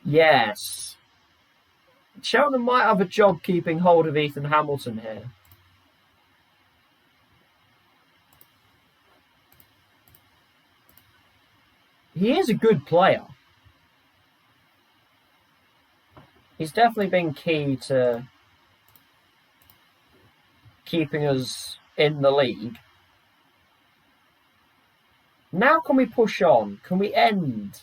Yes. Cheltenham might have a job keeping hold of Ethan Hamilton here. He is a good player. He's definitely been key to keeping us in the league. Now can we push on? Can we end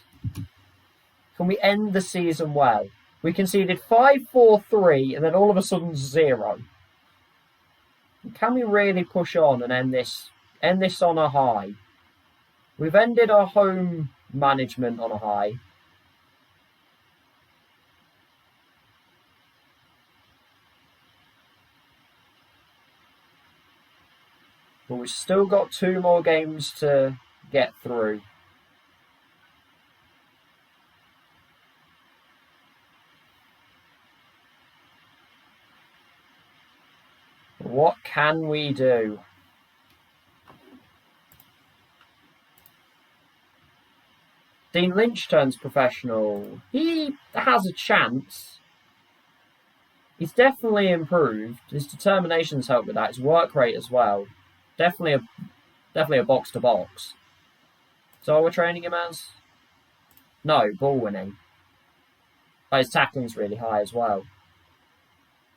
the season well? We conceded 5-4-3 and then all of a sudden 0. Can we really push on and end this on a high? We've ended our home management on a high. But we've still got 2 more games to get through. What can we do? Dean Lynch turns professional. He has a chance. He's definitely improved. His determination's helped with that. His work rate as well. Definitely a box to box. So we're training him as? No, ball winning. But his tackling's really high as well.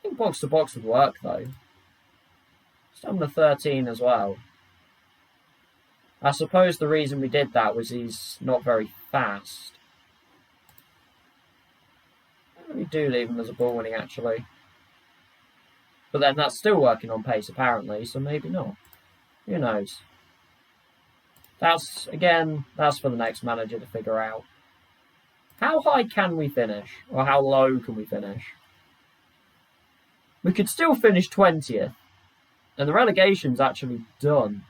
I think box to box would work though. Stamina 13 as well. I suppose the reason we did that was he's not very fast. We do leave him as a ball winning actually. But then that's still working on pace apparently, so maybe not. Who knows? That's for the next manager to figure out. How high can we finish? Or how low can we finish? We could still finish 20th. And the relegation's actually done.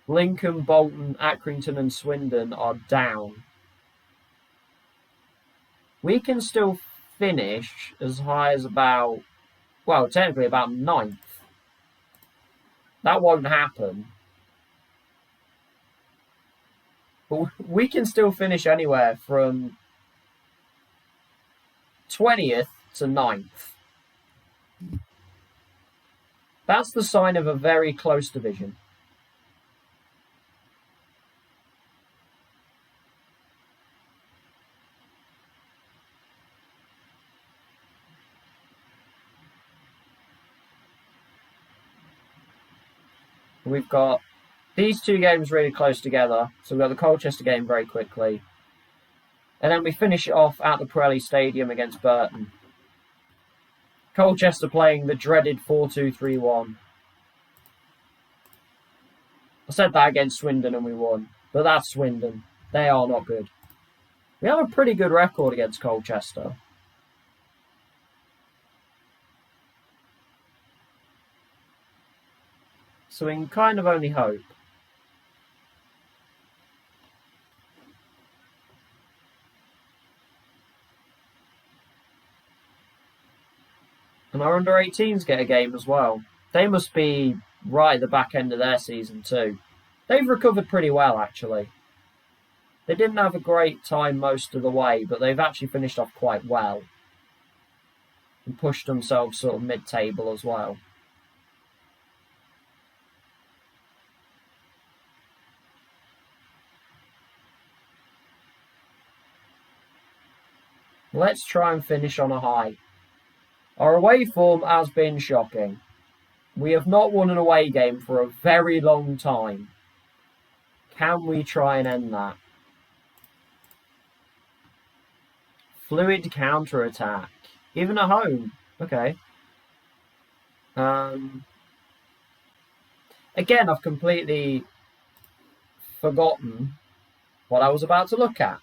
Lincoln, Bolton, Accrington and Swindon are down. We can still finish as high as technically about 9th. That won't happen. But we can still finish anywhere from 20th to 9th. That's the sign of a very close division. We've got these 2 games really close together. So we've got the Colchester game very quickly. And then we finish it off at the Pirelli Stadium against Burton. Colchester playing the dreaded 4-2-3-1. I said that against Swindon and we won. But that's Swindon. They are not good. We have a pretty good record against Colchester. So we can kind of only hope. And our under-18s get a game as well. They must be right at the back end of their season too. They've recovered pretty well, actually. They didn't have a great time most of the way, but they've actually finished off quite well. And pushed themselves sort of mid-table as well. Let's try and finish on a high. Our away form has been shocking. We have not won an away game for a very long time. Can we try and end that? Fluid counter-attack. Even at home. Okay. Again, I've completely forgotten what I was about to look at.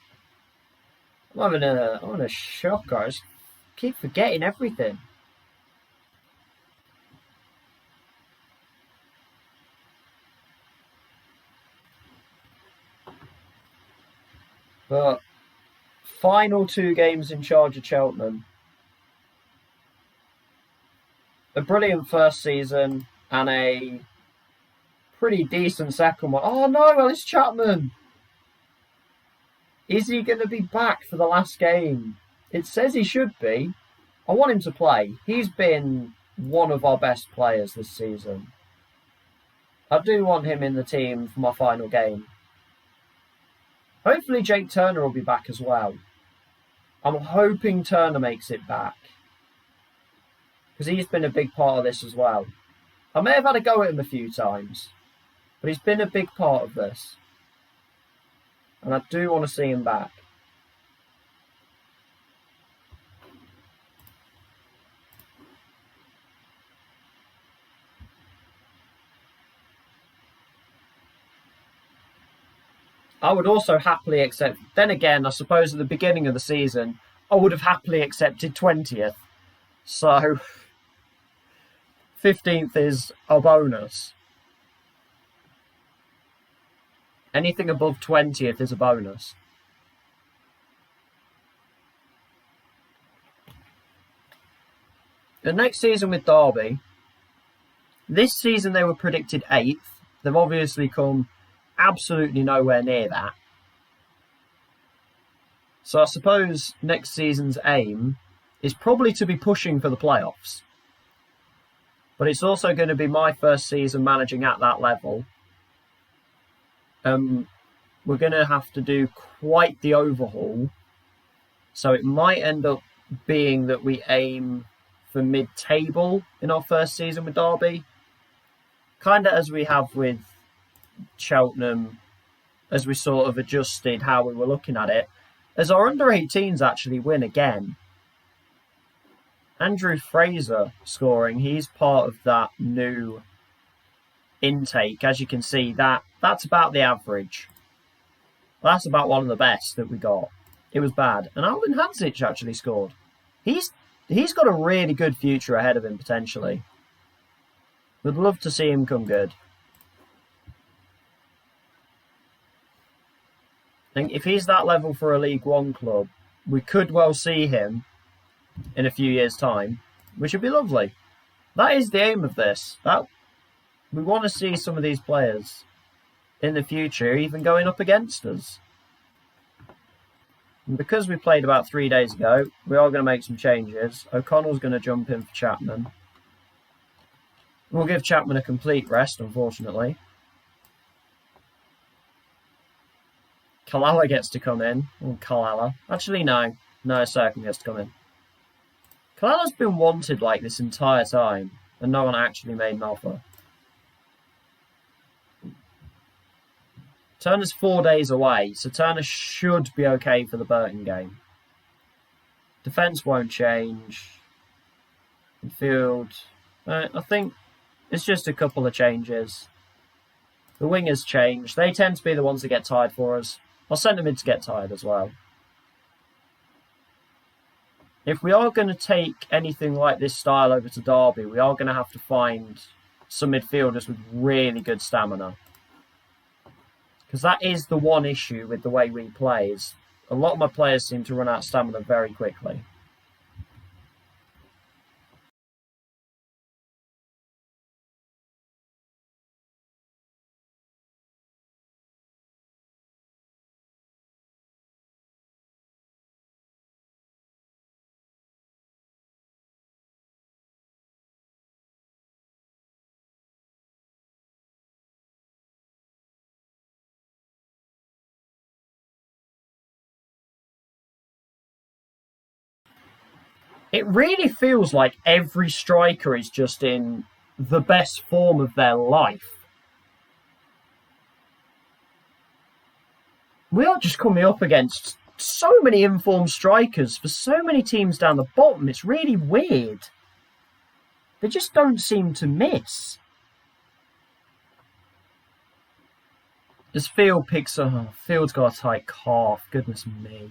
I'm having a shocker. I just keep forgetting everything. But final 2 games in charge of Cheltenham. A brilliant first season and a pretty decent second one. Oh no, well, it's Chapman. Is he going to be back for the last game? It says he should be. I want him to play. He's been one of our best players this season. I do want him in the team for my final game. Hopefully Jake Turner will be back as well. I'm hoping Turner makes it back, because he's been a big part of this as well. I may have had a go at him a few times, but he's been a big part of this. And I do want to see him back. I would also happily accept... Then again, I suppose at the beginning of the season, I would have happily accepted 20th. So, 15th is a bonus. Anything above 20th is a bonus. The next season with Derby, this season they were predicted 8th. They've obviously come absolutely nowhere near that. So I suppose next season's aim is probably to be pushing for the playoffs. But it's also going to be my first season managing at that level. We're going to have to do quite the overhaul. So it might end up being that we aim for mid-table in our first season with Derby. Kind of as we have with Cheltenham, as we sort of adjusted how we were looking at it. As our under-18s actually win again. Andrew Fraser scoring, he's part of that new intake. As you can see, that's about the average. That's about one of the best that we got. It was bad. And Alvin Hansic actually scored. He's got a really good future ahead of him, potentially. Would love to see him come good. I think if he's that level for a League One club, we could well see him in a few years' time, which would be lovely. That is the aim of this. We want to see some of these players in the future even going up against us. And because we played about 3 days ago, we are going to make some changes. O'Connell's going to jump in for Chapman. We'll give Chapman a complete rest, unfortunately. Kalala gets to come in. Oh, Kalala. Actually, no. No, Serkin gets to come in. Kalala's been wanted like this entire time, and no one actually made an offer. Turner's 4 days away, so Turner should be okay for the Burton game. Defence won't change. Midfield, I think it's just a couple of changes. The wingers change. They tend to be the ones that get tired for us. I'll send them in to get tired as well. If we are going to take anything like this style over to Derby, we are going to have to find some midfielders with really good stamina. Because that is the one issue with the way we play, is a lot of my players seem to run out of stamina very quickly. It really feels like every striker is just in the best form of their life. We are just coming up against so many informed strikers for so many teams down the bottom. It's really weird. They just don't seem to miss. As Field picks up, Field's got a tight calf. Goodness me.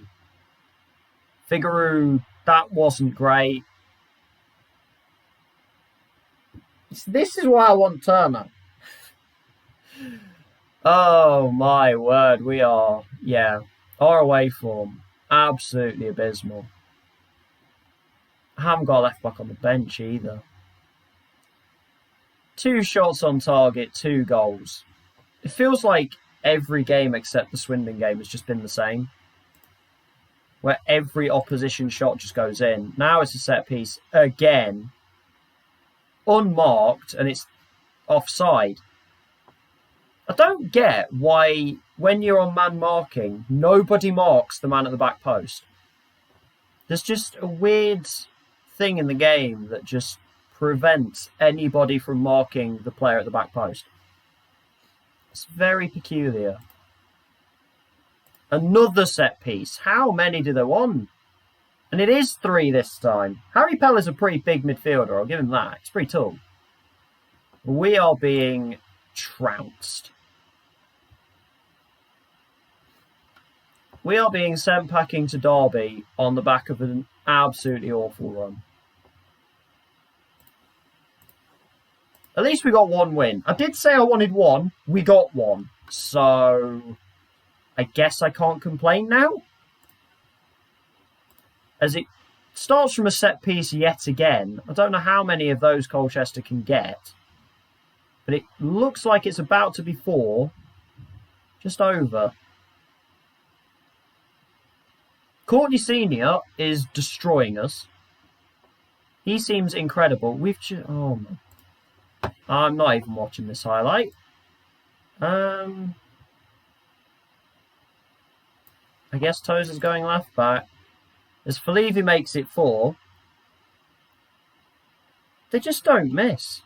Figueroa, that wasn't great. This is why I want Turner. Oh my word, we are, our away form, absolutely abysmal. I haven't got a left back on the bench either. 2 shots on target, 2 goals. It feels like every game except the Swindon game has just been the same, where every opposition shot just goes in. Now it's a set piece again, unmarked, and it's offside. I don't get why, when you're on man marking, nobody marks the man at the back post. There's just a weird thing in the game that just prevents anybody from marking the player at the back post. It's very peculiar. Another set piece. How many do they want? And it is 3 this time. Harry Peller's a pretty big midfielder, I'll give him that. It's pretty tall. We are being trounced. We are being sent packing to Derby on the back of an absolutely awful run. At least we got 1 win. I did say I wanted 1. We got 1. So I guess I can't complain now. As it starts from a set piece yet again. I don't know how many of those Colchester can get. But it looks like it's about to be 4. Just over. Courtney Senior is destroying us. He seems incredible. Oh my. I'm not even watching this highlight. I guess Tozer's going left back. As Falevi makes it 4. They just don't miss.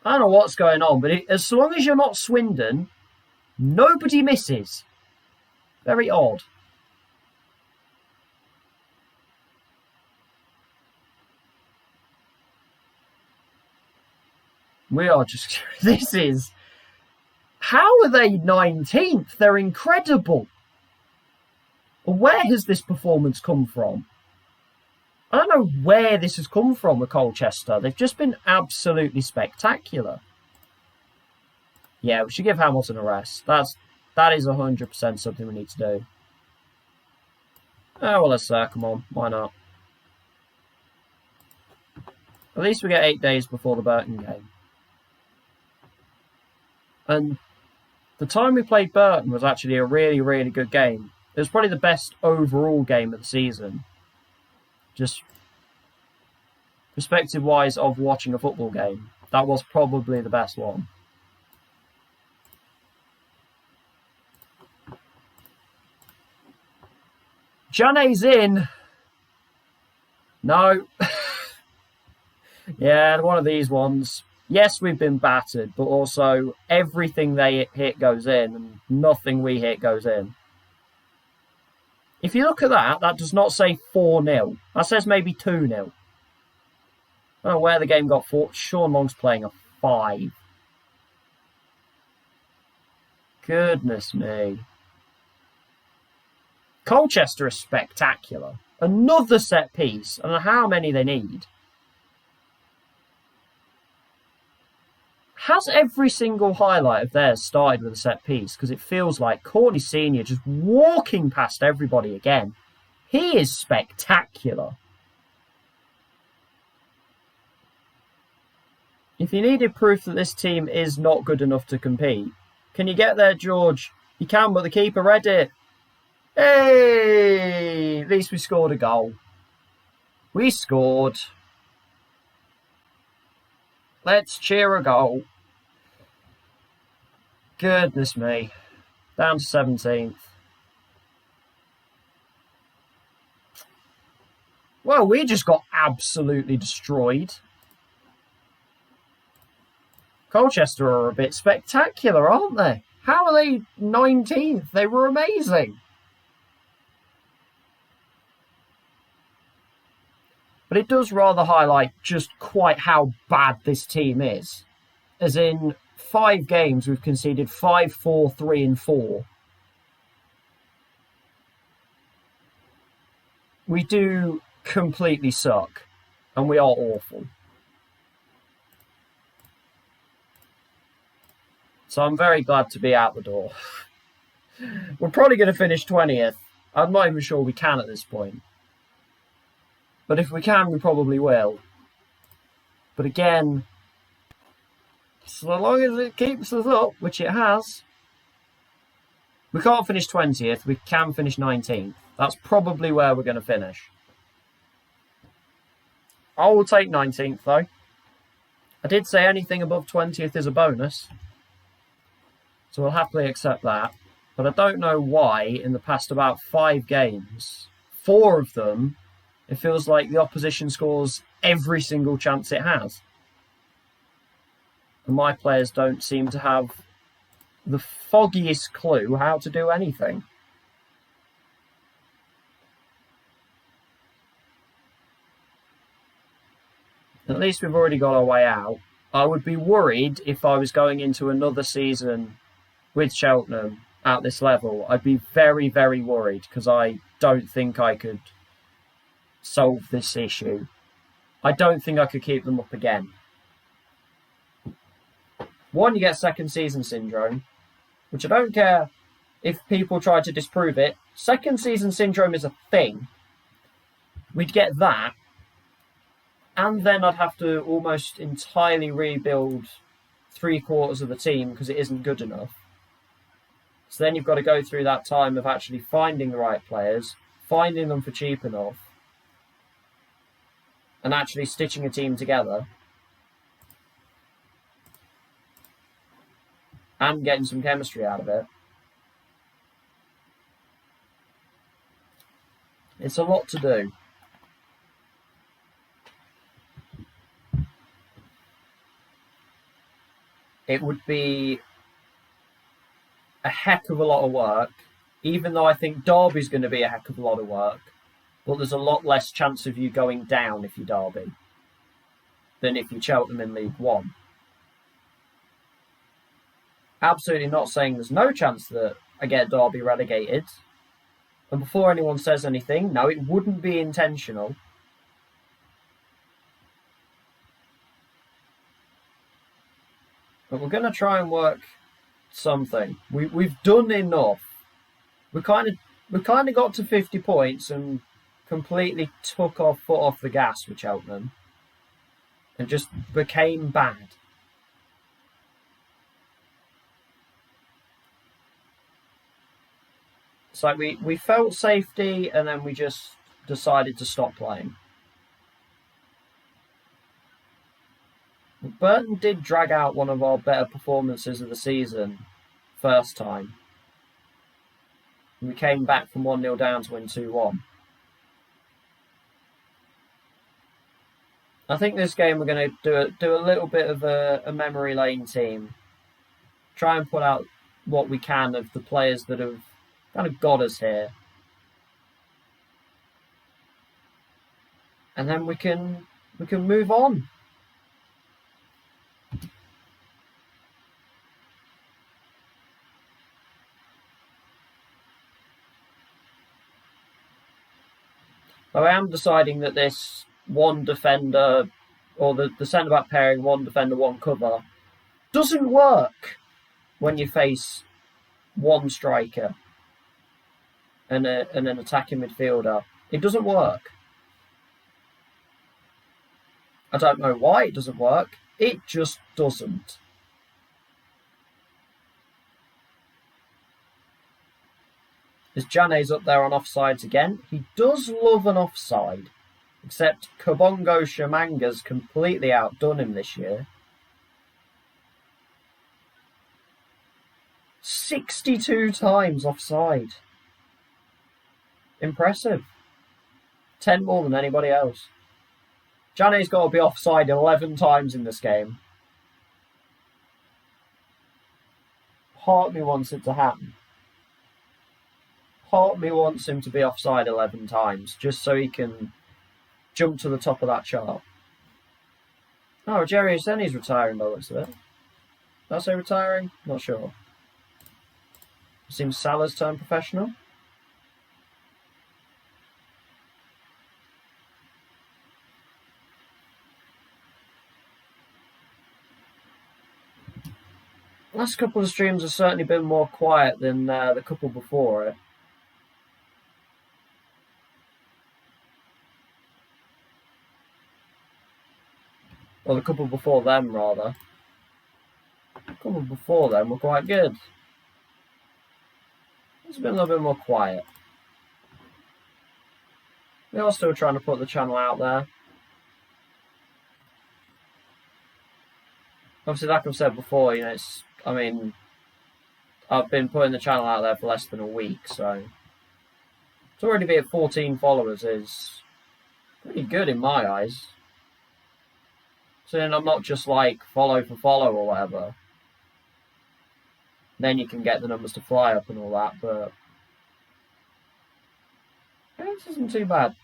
I don't know what's going on, but as long as you're not Swindon, nobody misses. Very odd. We are just... This is... How are they 19th? They're incredible. Where has this performance come from? I don't know where this has come from with Colchester. They've just been absolutely spectacular. Yeah, we should give Hamilton a rest. That is 100% something we need to do. Oh, well, let's come on. Why not? At least we get 8 days before the Burton game. And the time we played Burton was actually a really, really good game. It was probably the best overall game of the season. Just perspective-wise of watching a football game. That was probably the best one. Janet's in. No. Yeah, one of these ones. Yes, we've been battered, but also everything they hit goes in and nothing we hit goes in. If you look at that, that does not say 4-0. That says maybe 2-0. I don't know where the game got 4. Sean Long's playing a 5. Goodness me. Colchester is spectacular. Another set piece. I don't know how many they need. Has every single highlight of theirs started with a set piece? Because it feels like Courtney Senior just walking past everybody again. He is spectacular. If you needed proof that this team is not good enough to compete, can you get there, George? You can, but the keeper read it. Hey! At least we scored a goal. We scored. Let's cheer a goal. Goodness me. Down to 17th. Well, we just got absolutely destroyed. Colchester are a bit spectacular, aren't they? How are they 19th? They were amazing. But it does rather highlight just quite how bad this team is. As in, 5 games we've conceded 5, 4, 3 and 4. We do completely suck. And we are awful. So I'm very glad to be out the door. We're probably going to finish 20th. I'm not even sure we can at this point. But if we can, we probably will. But again, so long as it keeps us up, which it has, we can't finish 20th, we can finish 19th. That's probably where we're going to finish. I will take 19th, though. I did say anything above 20th is a bonus, so we'll happily accept that. But I don't know why, in the past about 5 games, 4 of them, it feels like the opposition scores every single chance it has. And my players don't seem to have the foggiest clue how to do anything. At least we've already got our way out. I would be worried if I was going into another season with Cheltenham at this level. I'd be very, very worried because I don't think I could solve this issue. I don't think I could keep them up again. One, you get second season syndrome, which I don't care if people try to disprove it. Second season syndrome is a thing. We'd get that. And then I'd have to almost entirely rebuild 3/4 of the team because it isn't good enough. So then you've got to go through that time of actually finding the right players, finding them for cheap enough, and actually stitching a team together. And getting some chemistry out of it. It's a lot to do. It would be a heck of a lot of work, even though I think Derby's going to be a heck of a lot of work, but there's a lot less chance of you going down if you're Derby than if you're Cheltenham in League One. Absolutely not saying there's no chance that I get Derby relegated. And before anyone says anything, no, it wouldn't be intentional. But we're going to try and work something. We've done enough. We kind of got to 50 points and completely took our foot off the gas with Cheltenham and just became bad. It's like we felt safety and then we just decided to stop playing. Burton did drag out one of our better performances of the season first time. We came back from 1-0 down to win 2-1. I think this game we're going to do a little bit of a memory lane team. Try and put out what we can of the players that have kind of got us here. And then we can move on. I am deciding that this one defender, or the centre-back pairing, one defender, one cover, doesn't work when you face one striker and an attacking midfielder. It doesn't work. I don't know why it doesn't work. It just doesn't. As Jane's up there on offsides again, he does love an offside. Except Kabongo Shamanga's completely outdone him this year. 62 times offside. Impressive. 10 more than anybody else. Jane's got to be offside 11 times in this game. Part of me wants it to happen. Part of me wants him to be offside 11 times, just so he can jump to the top of that chart. Oh, Jerry Oseni's retiring by the looks of it. Did I say retiring? Not sure. Seems Salah's turned professional. Last couple of streams have certainly been more quiet than the couple before it. Well, the couple before them, rather. A couple before them were quite good. It's been a little bit more quiet. We are still trying to put the channel out there. Obviously, like I've said before, you know, I've been putting the channel out there for less than a week, so to already be at 14 followers is pretty good in my eyes. So then I'm not just like follow for follow or whatever. Then you can get the numbers to fly up and all that, but this isn't too bad.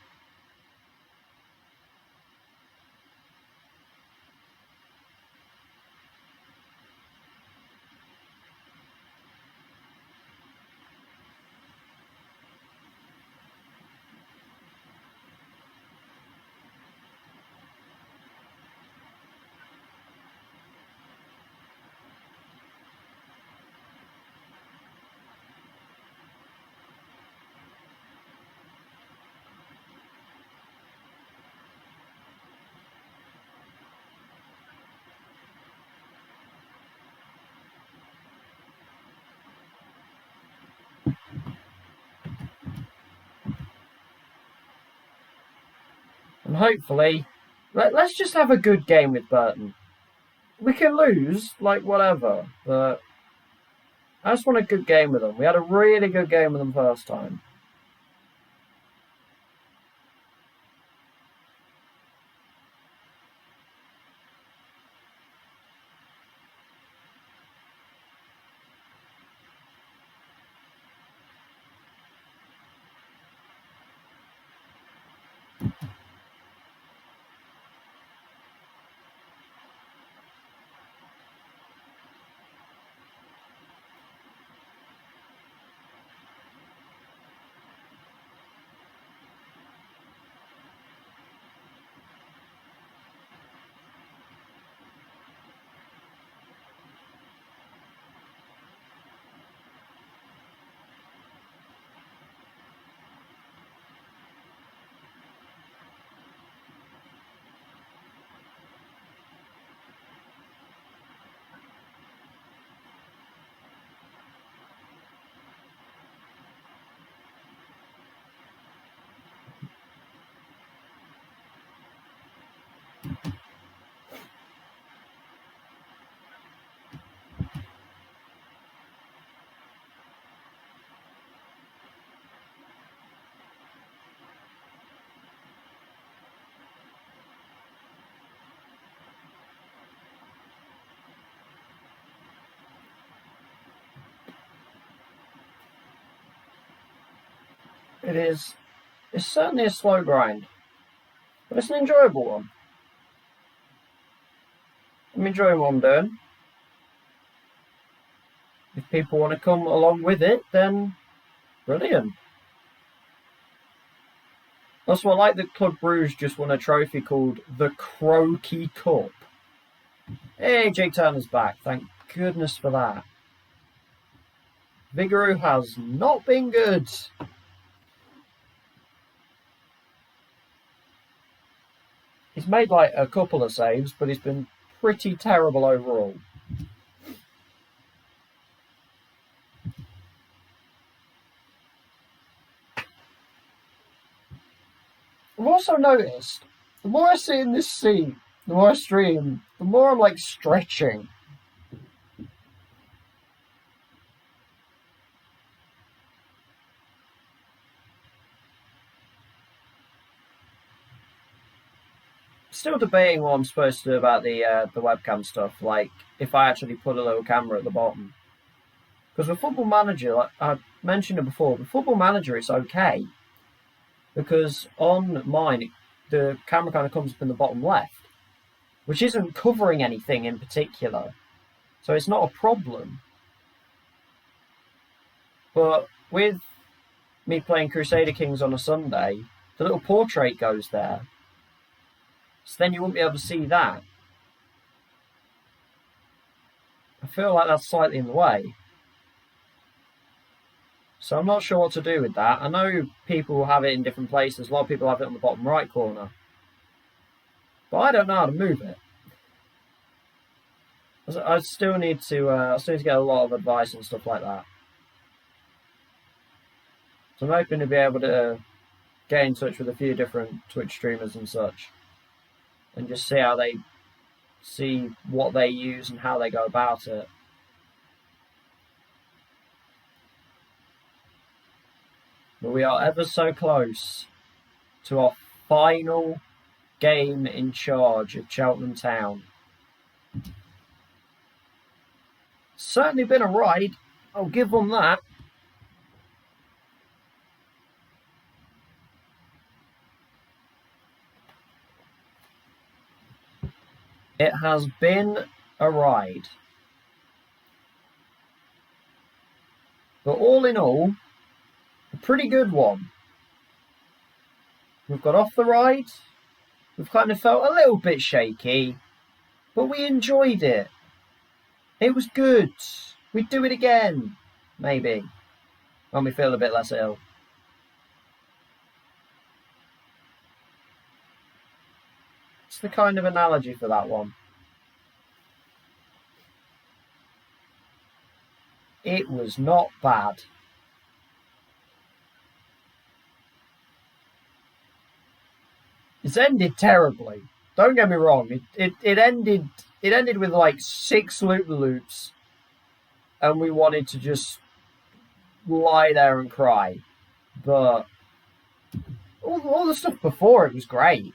And hopefully, let's just have a good game with Burton. We can lose, like, whatever, but I just want a good game with them. We had a really good game with them first time. It's certainly a slow grind, but it's an enjoyable one. I'm enjoying what I'm doing. If people want to come along with it, then brilliant. Also, I like that Club Bruges just won a trophy called the Croaky Cup. Hey, Jake Turner's back. Thank goodness for that. Vigouroux has not been good. He's made like a couple of saves, but he's been pretty terrible overall. I've also noticed, the more I sit in this seat, the more I stream, the more I'm like stretching. Still debating what I'm supposed to do about the webcam stuff. Like, if I actually put a little camera at the bottom, because with Football Manager, like I mentioned it before, with Football Manager it's okay, because on mine the camera kind of comes up in the bottom left, which isn't covering anything in particular, so it's not a problem. But with me playing Crusader Kings on a Sunday, the little portrait goes there. So then you wouldn't be able to see that. I feel like that's slightly in the way. So I'm not sure what to do with that. I know people have it in different places. A lot of people have it on the bottom right corner. But I don't know how to move it. I still need to get a lot of advice and stuff like that. So I'm hoping to be able to get in touch with a few different Twitch streamers and such, and just see what they use and how they go about it. But we are ever so close to our final game in charge of Cheltenham Town. Certainly been a ride. I'll give them that. It has been a ride. But all in all, a pretty good one. We've got off the ride. We've kind of felt a little bit shaky, but we enjoyed it. It was good. We'd do it again, maybe, when we feel a bit less ill. It's the kind of analogy for that one. It was not bad. It's ended terribly. Don't get me wrong. It ended with like 6 loop-the-loops, and we wanted to just lie there and cry. But all the stuff before it was great.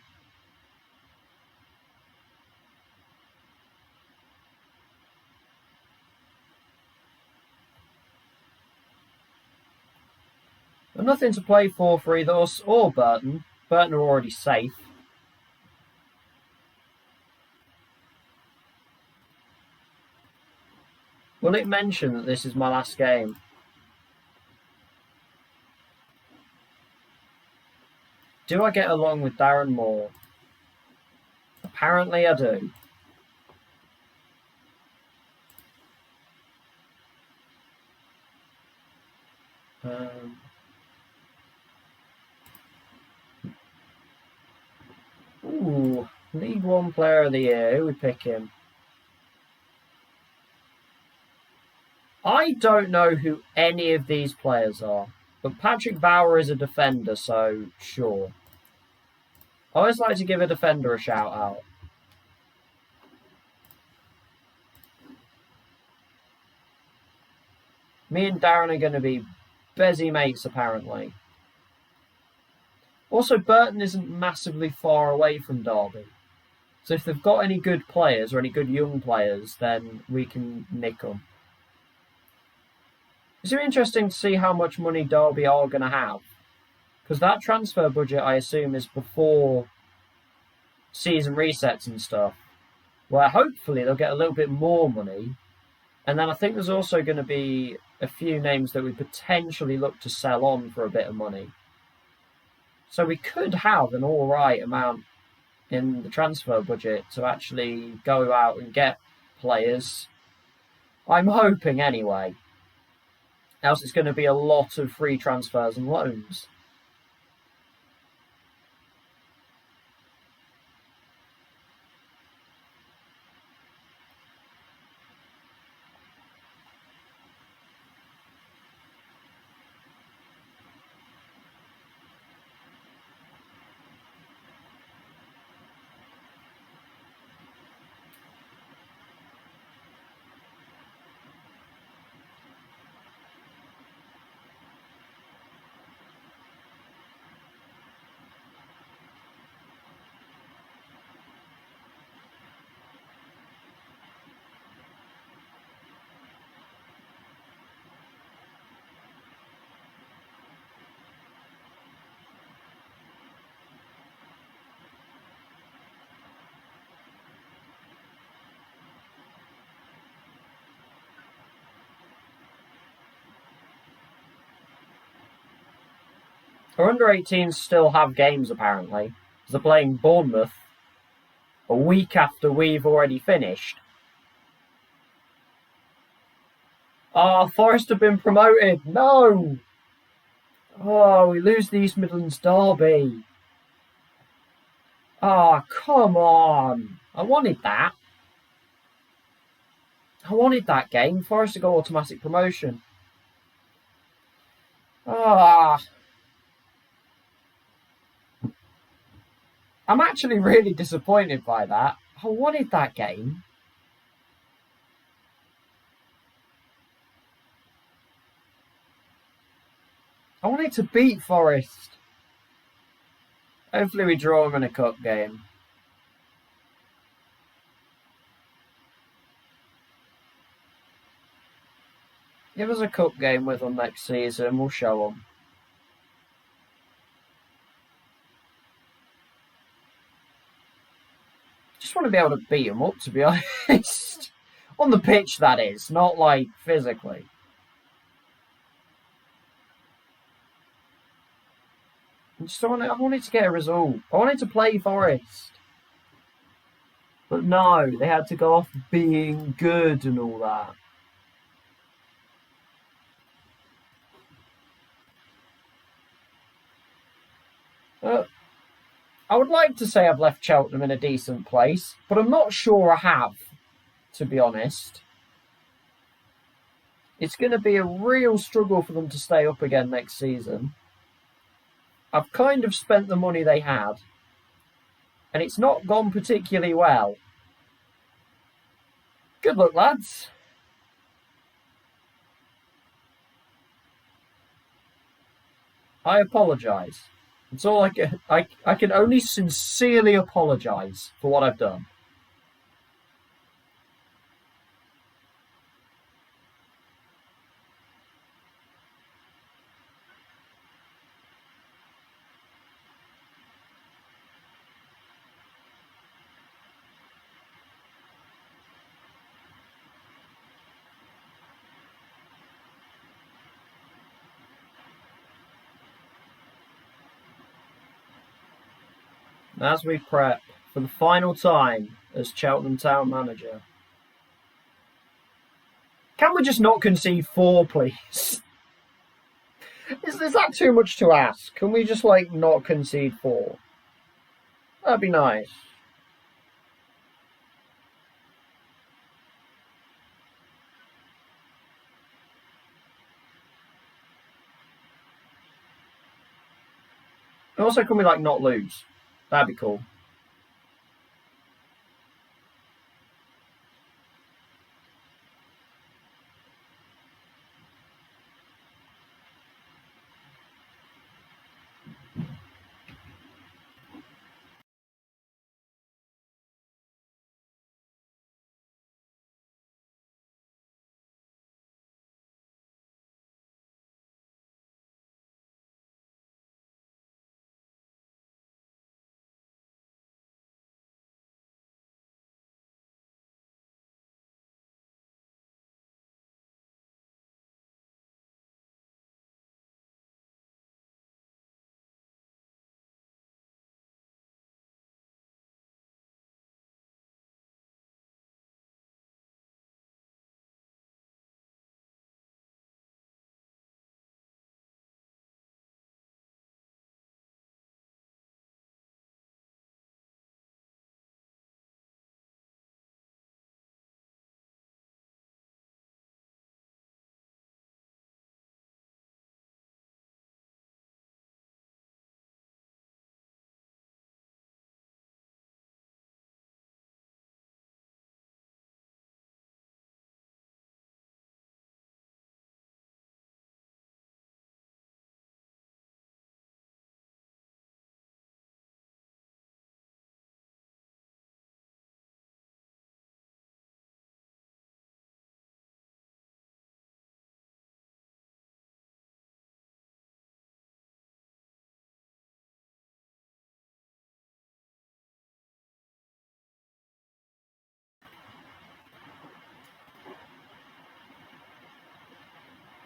And nothing to play for either us or Burton. Burton are already safe. Will it mention that this is my last game? Do I get along with Darren Moore? Apparently I do. League One Player of the Year. Who would pick him? I don't know who any of these players are, but Patrick Bauer is a defender, so sure. I always like to give a defender a shout out. Me and Darren are going to be busy mates, apparently. Also, Burton isn't massively far away from Derby. So if they've got any good players or any good young players, then we can nick them. It's really interesting to see how much money Derby are going to have. Because that transfer budget, I assume, is before season resets and stuff. Where hopefully they'll get a little bit more money. And then I think there's also going to be a few names that we potentially look to sell on for a bit of money. So we could have an alright amount in the transfer budget to actually go out and get players. I'm hoping anyway. Else it's going to be a lot of free transfers and loans. Our under-18s still have games, apparently. They're playing Bournemouth a week after we've already finished. Forest have been promoted. No! We lose the East Midlands derby. Come on. I wanted that. I wanted that game. Forest to go automatic promotion. Ah. I'm actually really disappointed by that. I wanted that game. I wanted to beat Forest. Hopefully we draw them in a cup game. Give us a cup game with them next season. We'll show them. Just want to be able to beat them up, to be honest. On the pitch, that is. Not, like, physically. I wanted to get a result. I wanted to play Forest. But no, they had to go off being good and all that. I would like to say I've left Cheltenham in a decent place, but I'm not sure I have, to be honest. It's going to be a real struggle for them to stay up again next season. I've kind of spent the money they had, and it's not gone particularly well. Good luck, lads. I apologise. It's all I can only sincerely apologise for what I've done. As we prep for the final time as Cheltenham Town manager. Can we just not concede 4, please? Is that too much to ask? Can we just, like, not concede 4? That'd be nice. And also, can we, like, not lose? That'd be cool.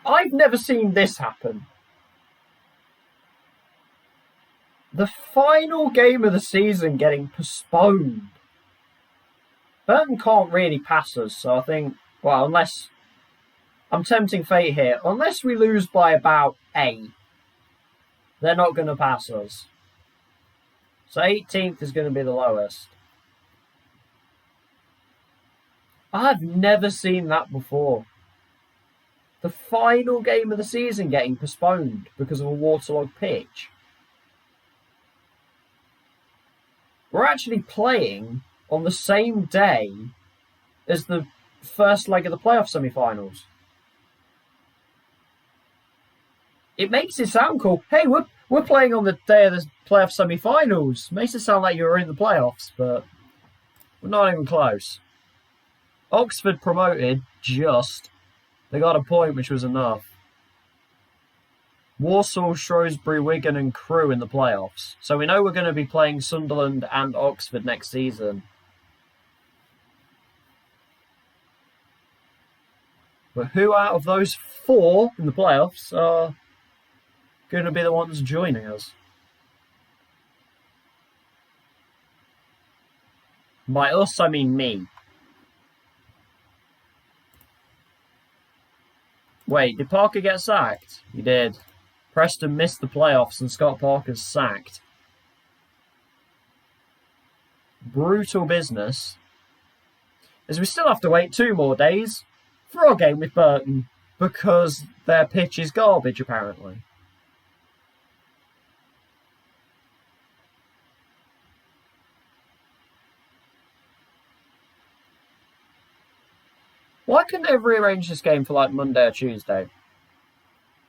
I've never seen this happen. The final game of the season getting postponed. Burton can't really pass us, so I think, well, unless I'm tempting fate here, unless we lose by about 8, they're not going to pass us. So 18th is going to be the lowest. I've never seen that before. The final game of the season getting postponed because of a waterlogged pitch. We're actually playing on the same day as the first leg of the playoff semi-finals. It makes it sound cool. Hey, we're playing on the day of the playoff semi-finals. Makes it sound like you were in the playoffs, but we're not even close. Oxford promoted just. They got a point, which was enough. Walsall, Shrewsbury, Wigan and Crewe in the playoffs. So we know we're going to be playing Sunderland and Oxford next season. But who out of those four in the playoffs are going to be the ones joining us? By us, I mean me. Wait, did Parker get sacked? He did. Preston missed the playoffs and Scott Parker's sacked. Brutal business. As we still have to wait 2 more days for our game with Burton because their pitch is garbage, apparently. Why couldn't they have rearranged this game for like Monday or Tuesday?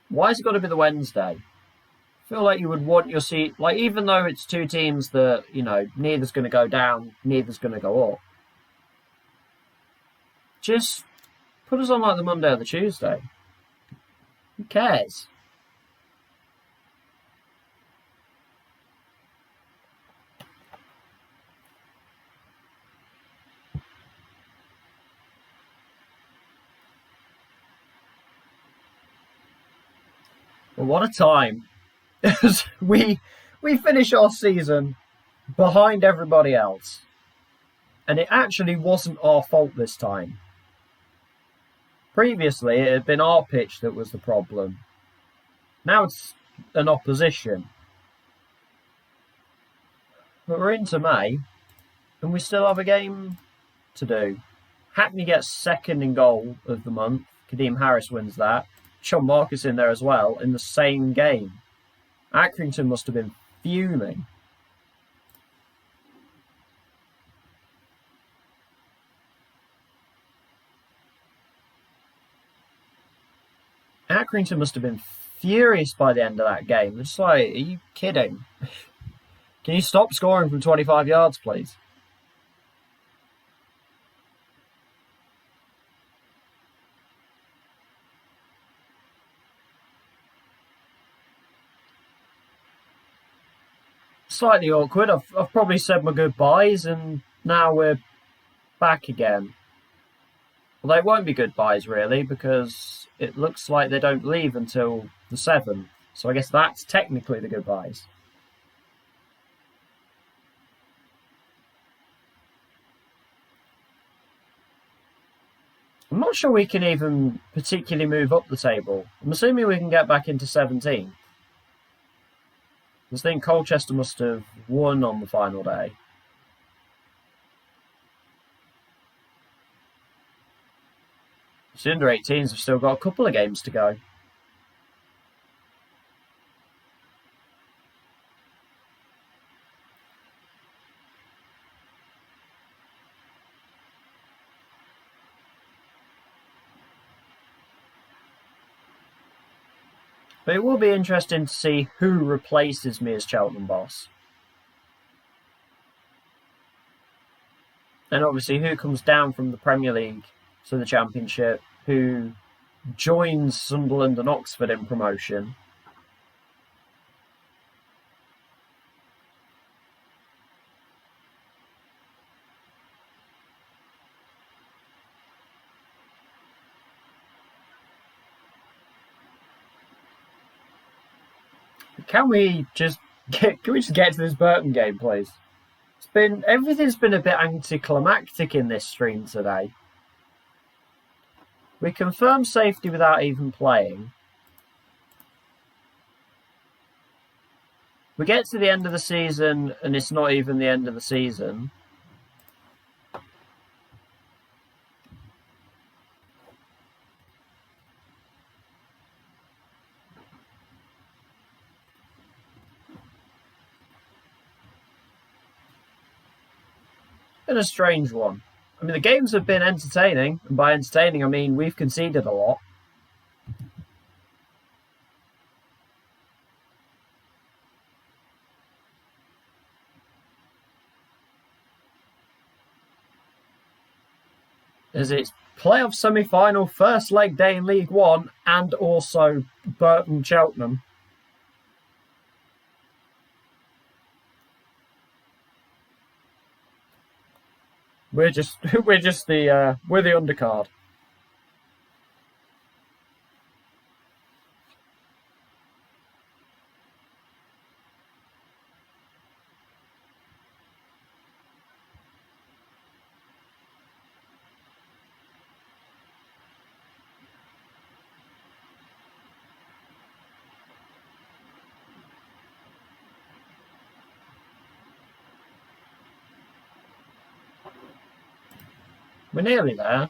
Why has it got to be the Wednesday? I feel like you would want your seat, like even though it's 2 teams that, you know, neither's going to go down, neither's going to go up. Just put us on like the Monday or the Tuesday. Who cares? Well, what a time. we finish our season behind everybody else. And it actually wasn't our fault this time. Previously, it had been our pitch that was the problem. Now it's an opposition. But we're into May, and we still have a game to do. Hackney gets second in goal of the month. Kadeem Harris wins that. Sean Marcus in there as well in the same game. Accrington must have been fuming. Accrington must have been furious by the end of that game. It's like, are you kidding? Can you stop scoring from 25 yards, please? Slightly awkward. I've probably said my goodbyes and now we're back again. Well, they won't be goodbyes really because it looks like they don't leave until the 7th. So I guess that's technically the goodbyes. I'm not sure we can even particularly move up the table. I'm assuming we can get back into 17th. I think Colchester must have won on the final day. The under 18s have still got a couple of games to go. But it will be interesting to see who replaces me as Cheltenham boss. And obviously who comes down from the Premier League to the Championship, who joins Sunderland and Oxford in promotion. Can we just get to this Burton game, please? Everything's been a bit anticlimactic in this stream today. We confirmed safety without even playing. We get to the end of the season and it's not even the end of the season. been a strange one. I mean, the games have been entertaining, and by entertaining, I mean we've conceded a lot. As it's playoff semi-final, first leg day in League One, and also Burton Cheltenham. We're the undercard. We're nearly there.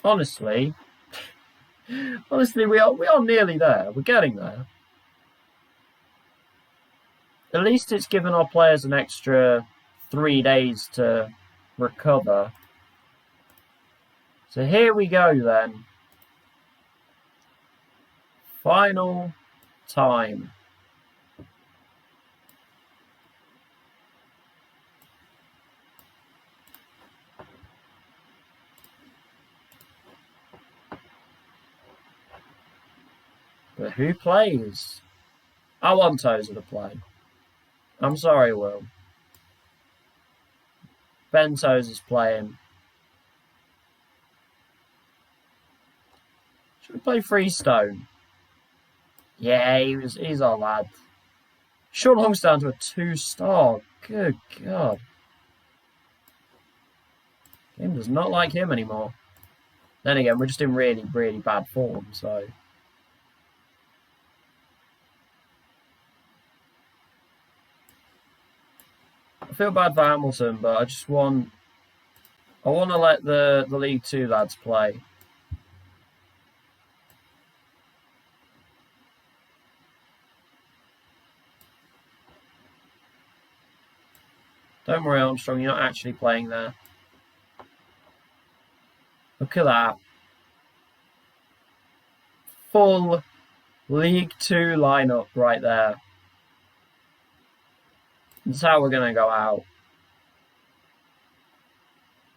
Honestly, we are nearly there. We're getting there. At least it's given our players an extra 3 days to recover. So here we go then. Final time. But who plays? I want Tozer to play. I'm sorry, Will. Ben Tozer's playing. Should we play Freestone? Yeah, he's our lad. Sean Long's down to a 2-star. Good God. Game does not like him anymore. Then again, we're just in really, really bad form, so... I feel bad for Hamilton, but I want to let the League Two lads play. Don't worry, Armstrong, you're not actually playing there. Look at that. Full League Two lineup right there. That's how we're going to go out.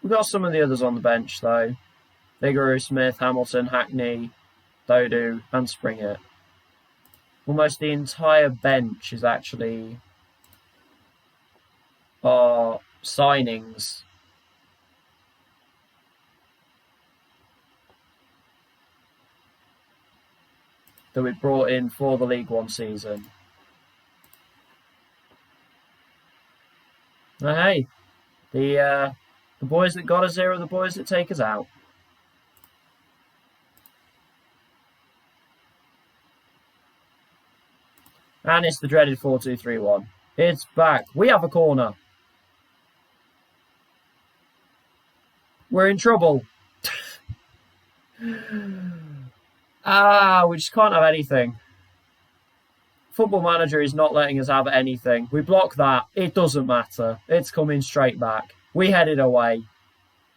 We've got some of the others on the bench, though. Vigouroux, Smith, Hamilton, Hackney, Dodu, and Springett. Almost the entire bench is actually our signings. That we brought in for the League One season. Now, hey, the boys that got us here are the boys that take us out. And it's the dreaded 4-2-3-1. It's back. We have a corner. We're in trouble. We just can't have anything. Football Manager is not letting us have anything. We block that. It doesn't matter. It's coming straight back. We headed away.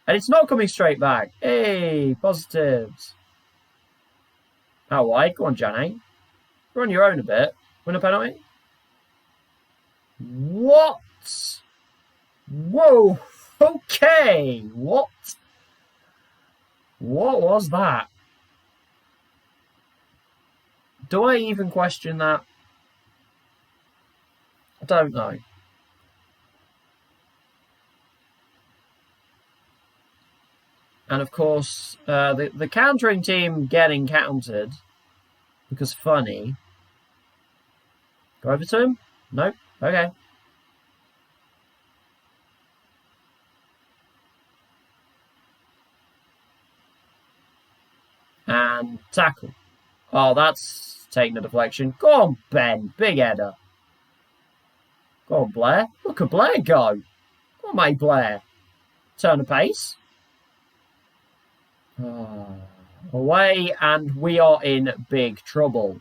And it's not coming straight back. Hey, positives. How wide? Go on, Janne. You're on your own a bit. Win a penalty? What? Whoa. Okay. What? What was that? Do I even question that? I don't know. And of course, the countering team getting countered because funny. Go over to him? Nope. Okay. And tackle. Oh, that's taking a deflection. Go on, Ben. Big header. Go on, Blair. Look at Blair go. Go on, mate, Blair. Turn the pace. Away, and we are in big trouble.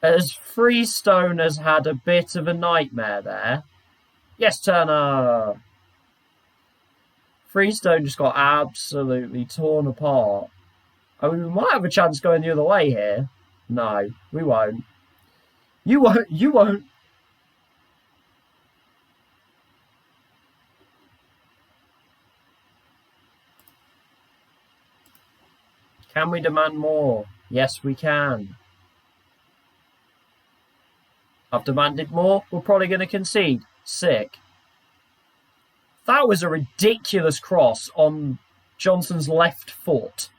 As Freestone has had a bit of a nightmare there. Yes, Turner. Freestone just got absolutely torn apart. I mean, we might have a chance going the other way here. No, we won't. You won't. You won't. Can we demand more? Yes, we can. I've demanded more. We're probably going to concede. Sick. That was a ridiculous cross on Johnson's left foot.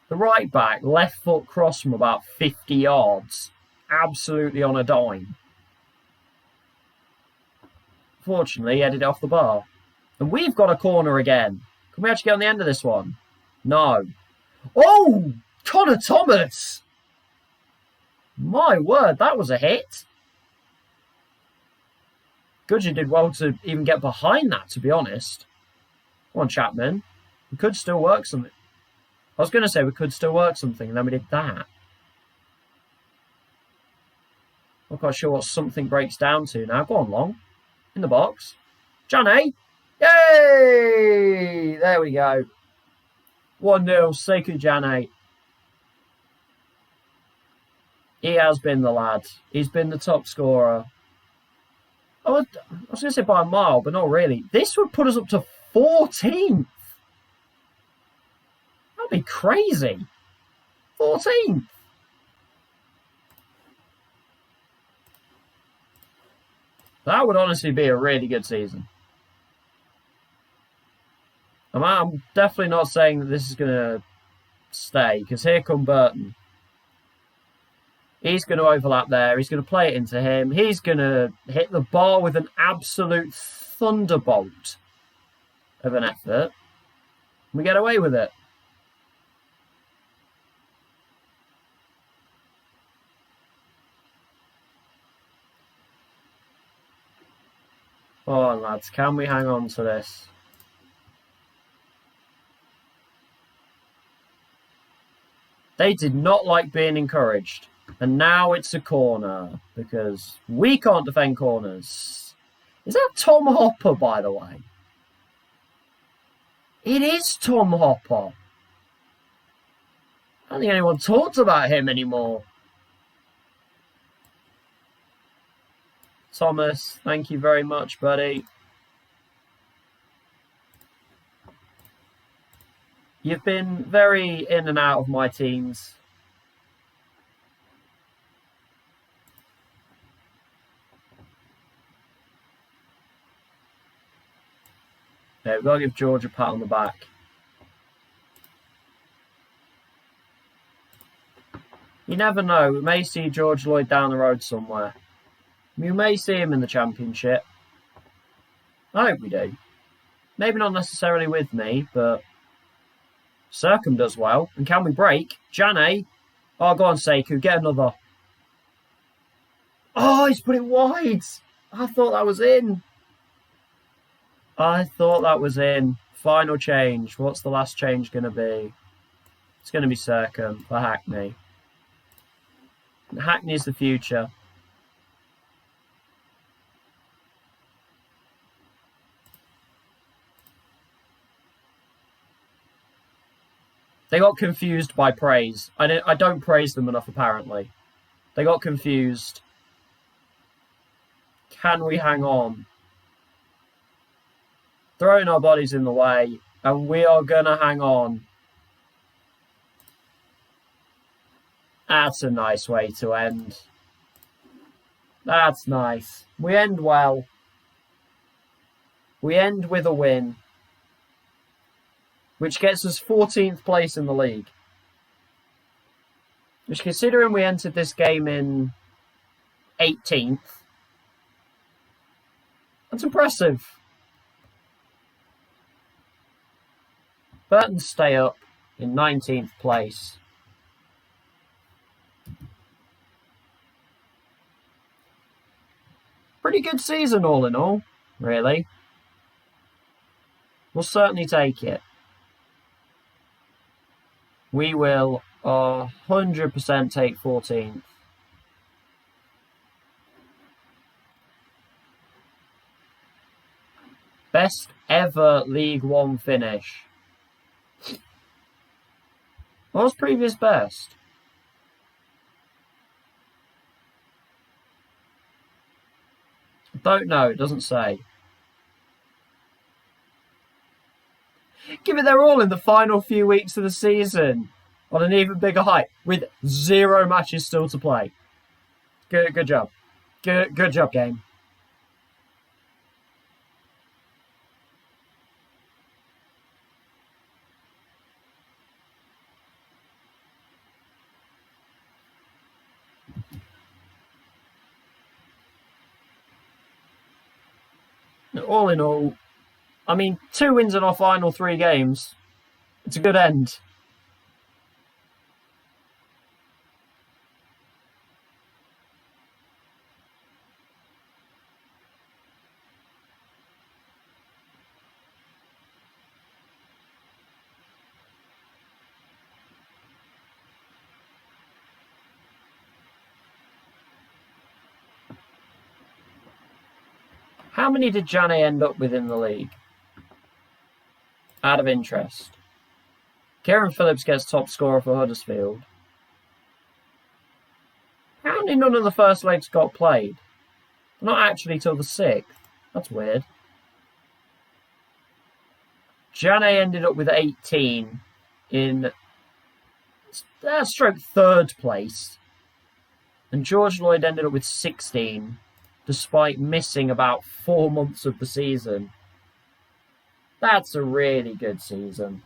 The right back, left foot cross from about 50 yards. Absolutely on a dime. Fortunately, he headed it off the bar. And we've got a corner again. Can we actually get on the end of this one? No. Oh! Connor Thomas! My word, that was a hit. Goodger did well to even get behind that, to be honest. Come on, Chapman. We could still work something. I was going to say we could still work something, and then we did that. I'm not quite sure what something breaks down to now. Go on, Long. In the box. Jane! Yay! There we go. 1-0, Sekou Jane. He has been the lad. He's been the top scorer. I was going to say by a mile, but not really. This would put us up to 14th. That'd be crazy. 14th. That would honestly be a really good season. I'm definitely not saying that this is going to stay, because here come Burton. He's going to overlap there. He's going to play it into him. He's going to hit the bar with an absolute thunderbolt of an effort. We get away with it. Come on, lads. Can we hang on to this? They did not like being encouraged. And now it's a corner because we can't defend corners. Is that Tom Hopper, by the way? It is Tom Hopper. I don't think anyone talks about him anymore. Thomas, thank you very much, buddy. You've been very in and out of my teams. Yeah, we've got to give George a pat on the back. You never know. We may see George Lloyd down the road somewhere. We may see him in the Championship. I hope we do. Maybe not necessarily with me, but Circum does well. And can we break? Jane. Oh, go on, Sekou. Get another. Oh, he's put it wide. I thought that was in. I thought that was in. Final change. What's the last change going to be? It's going to be Circum for Hackney. Hackney's the future. They got confused by praise. I don't praise them enough, apparently. They got confused. Can we hang on? Throwing our bodies in the way, and we are going to hang on. That's a nice way to end. That's nice. We end well. We end with a win, which gets us 14th place in the league. Which, considering we entered this game in 18th, that's impressive. Burton stay up in 19th place. Pretty good season all in all, really. We'll certainly take it. We will 100% take 14th. Best ever League One finish. What was previous best? Don't know, it doesn't say. Give it their all in the final few weeks of the season on an even bigger height with 0 matches still to play. Good job. Good job, game. All in all, I mean, 2 wins in our final 3 games. It's a good end. How many did Jane end up with in the league? Out of interest. Kieran Phillips gets top scorer for Huddersfield. How many none of the first legs got played? Not actually till the 6th. That's weird. Jane ended up with 18 in stroke 3rd place. And George Lloyd ended up with 16, despite missing about 4 months of the season. That's a really good season.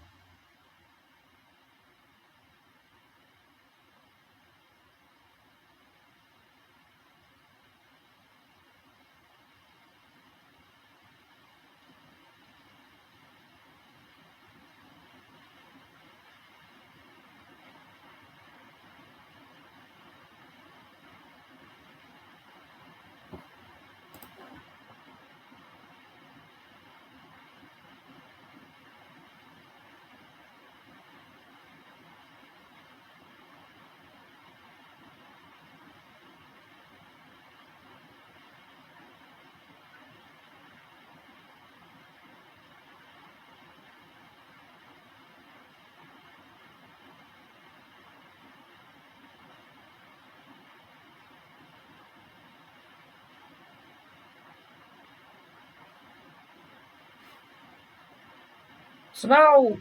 So now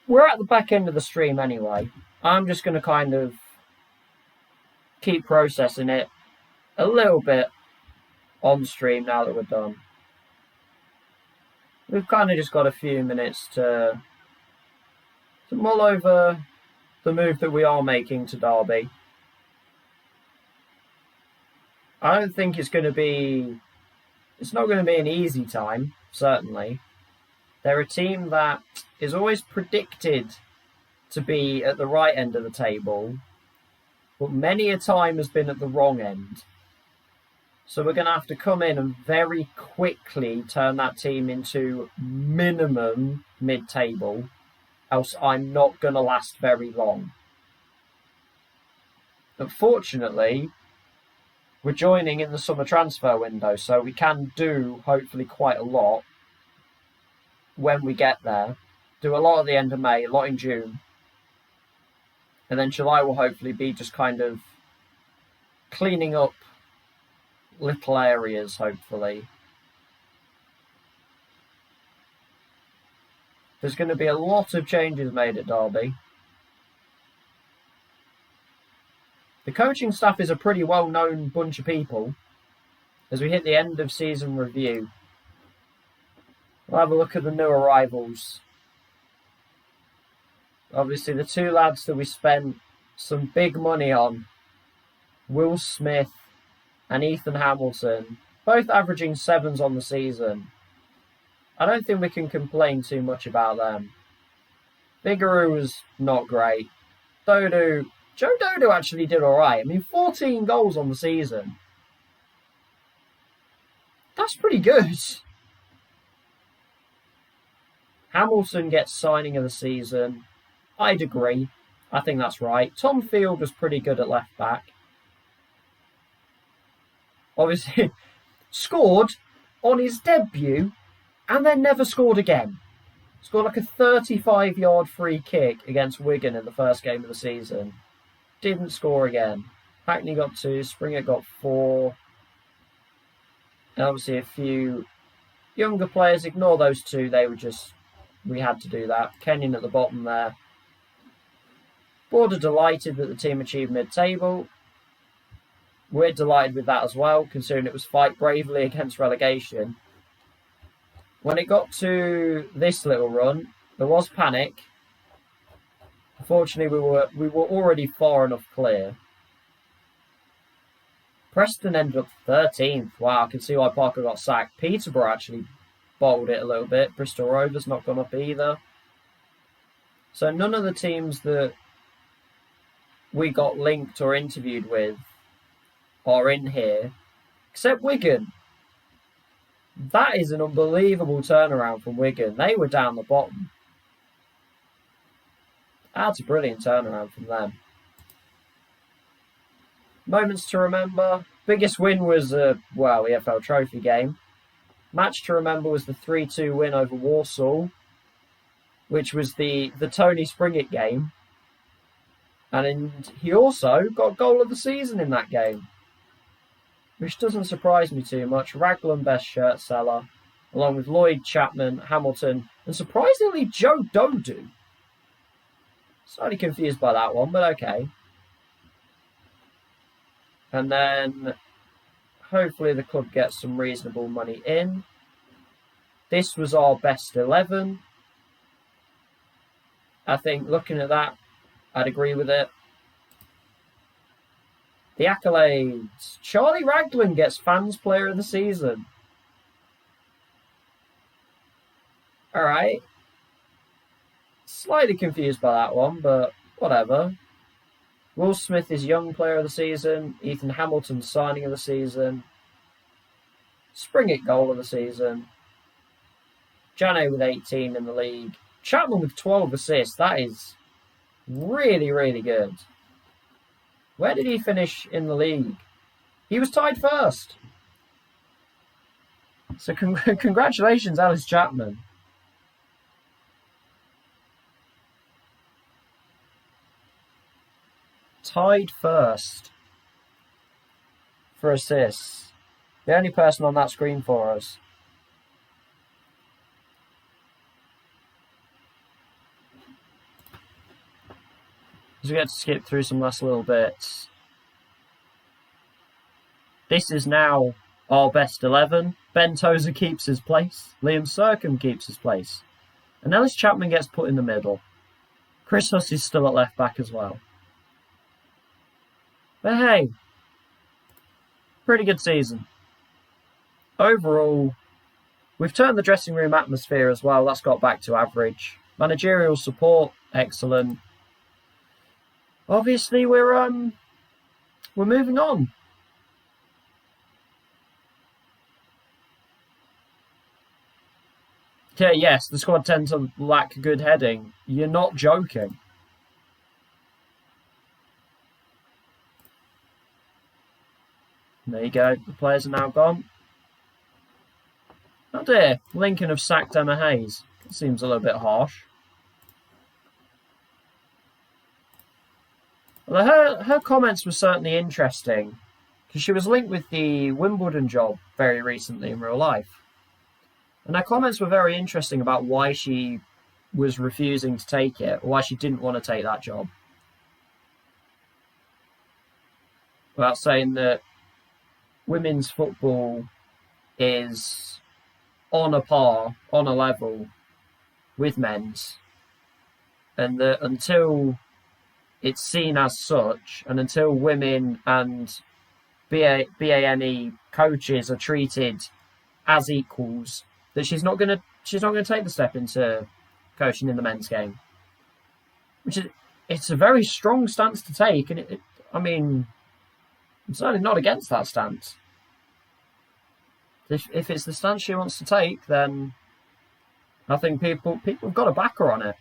we're at the back end of the stream anyway. I'm just going to kind of keep processing it a little bit on stream now that we're done. We've kind of just got a few minutes to mull over the move that we are making to Derby. I don't think it's not going to be an easy time, certainly. They're a team that is always predicted to be at the right end of the table, but many a time has been at the wrong end. So we're going to have to come in and very quickly turn that team into minimum mid-table, else I'm not going to last very long. Unfortunately, we're joining in the summer transfer window, so we can do, hopefully, quite a lot when we get there. Do a lot at the end of May, a lot in June. And then July will hopefully be just kind of cleaning up little areas, hopefully. There's going to be a lot of changes made at Derby. The coaching staff is a pretty well-known bunch of people. As we hit the end of season review, we'll have a look at the new arrivals. Obviously, the 2 lads that we spent some big money on, Will Smith and Ethan Hamilton, both averaging 7s on the season. I don't think we can complain too much about them. Vigouroux was not great. Joe Dodo actually did alright. I mean, 14 goals on the season. That's pretty good. Hamilton gets signing of the season. I'd agree. I think that's right. Tom Field was pretty good at left back. Obviously, scored on his debut and then never scored again. Scored like a 35-yard free kick against Wigan in the first game of the season. Didn't score again. Hackney got 2, Springer got 4. And obviously a few younger players, ignore those 2, we had to do that. Kenyon at the bottom there. Board are delighted that the team achieved mid-table. We're delighted with that as well, considering it was fight bravely against relegation. When it got to this little run, there was panic. Unfortunately, we were already far enough clear. Preston ended up 13th. Wow, I can see why Parker got sacked. Peterborough actually bottled it a little bit. Bristol Rovers not gone up either. So none of the teams that we got linked or interviewed with are in here, except Wigan. That is an unbelievable turnaround from Wigan. They were down the bottom. That's a brilliant turnaround from them. Moments to remember. Biggest win was the EFL Trophy game. Match to remember was the 3-2 win over Walsall, which was the Tony Springett game. And he also got goal of the season in that game, which doesn't surprise me too much. Raglan best shirt seller, along with Lloyd, Chapman, Hamilton, and surprisingly Joe Dodu. Slightly confused by that one, but okay. And then hopefully the club gets some reasonable money in. This was our best 11. I think looking at that, I'd agree with it. The accolades. Charlie Raglan gets Fans Player of the Season. All right. Slightly confused by that one, but whatever. Will Smith is Young Player of the Season. Ethan Hamilton Signing of the Season. Springett Goal of the Season. Jano with 18 in the league. Chapman with 12 assists. That is really, really good. Where did he finish in the league? He was tied first. So congratulations, Alice Chapman. Tied first for assists. The only person on that screen for us. As we get to skip through some last little bits. This is now our best 11. Ben Tozer keeps his place. Liam Sercombe keeps his place. And Ellis Chapman gets put in the middle. Chris Huss is still at left back as well. But hey, pretty good season. Overall, we've turned the dressing room atmosphere as well. That's got back to average. Managerial support, excellent. Obviously, we're moving on. Yeah, yes, the squad tend to lack good heading. You're not joking. There you go. The players are now gone. Oh dear, Lincoln have sacked Emma Hayes. That seems a little bit harsh. Well, her comments were certainly interesting, because she was linked with the Wimbledon job very recently in real life. And her comments were very interesting about why she was refusing to take it, or why she didn't want to take that job. About saying that women's football is on a par, on a level with men's. And that until it's seen as such, and until women and BAME coaches are treated as equals, that she's not going to take the step into coaching in the men's game. It's a very strong stance to take, and I'm certainly not against that stance. If it's the stance she wants to take, then I think people have got to back her on it.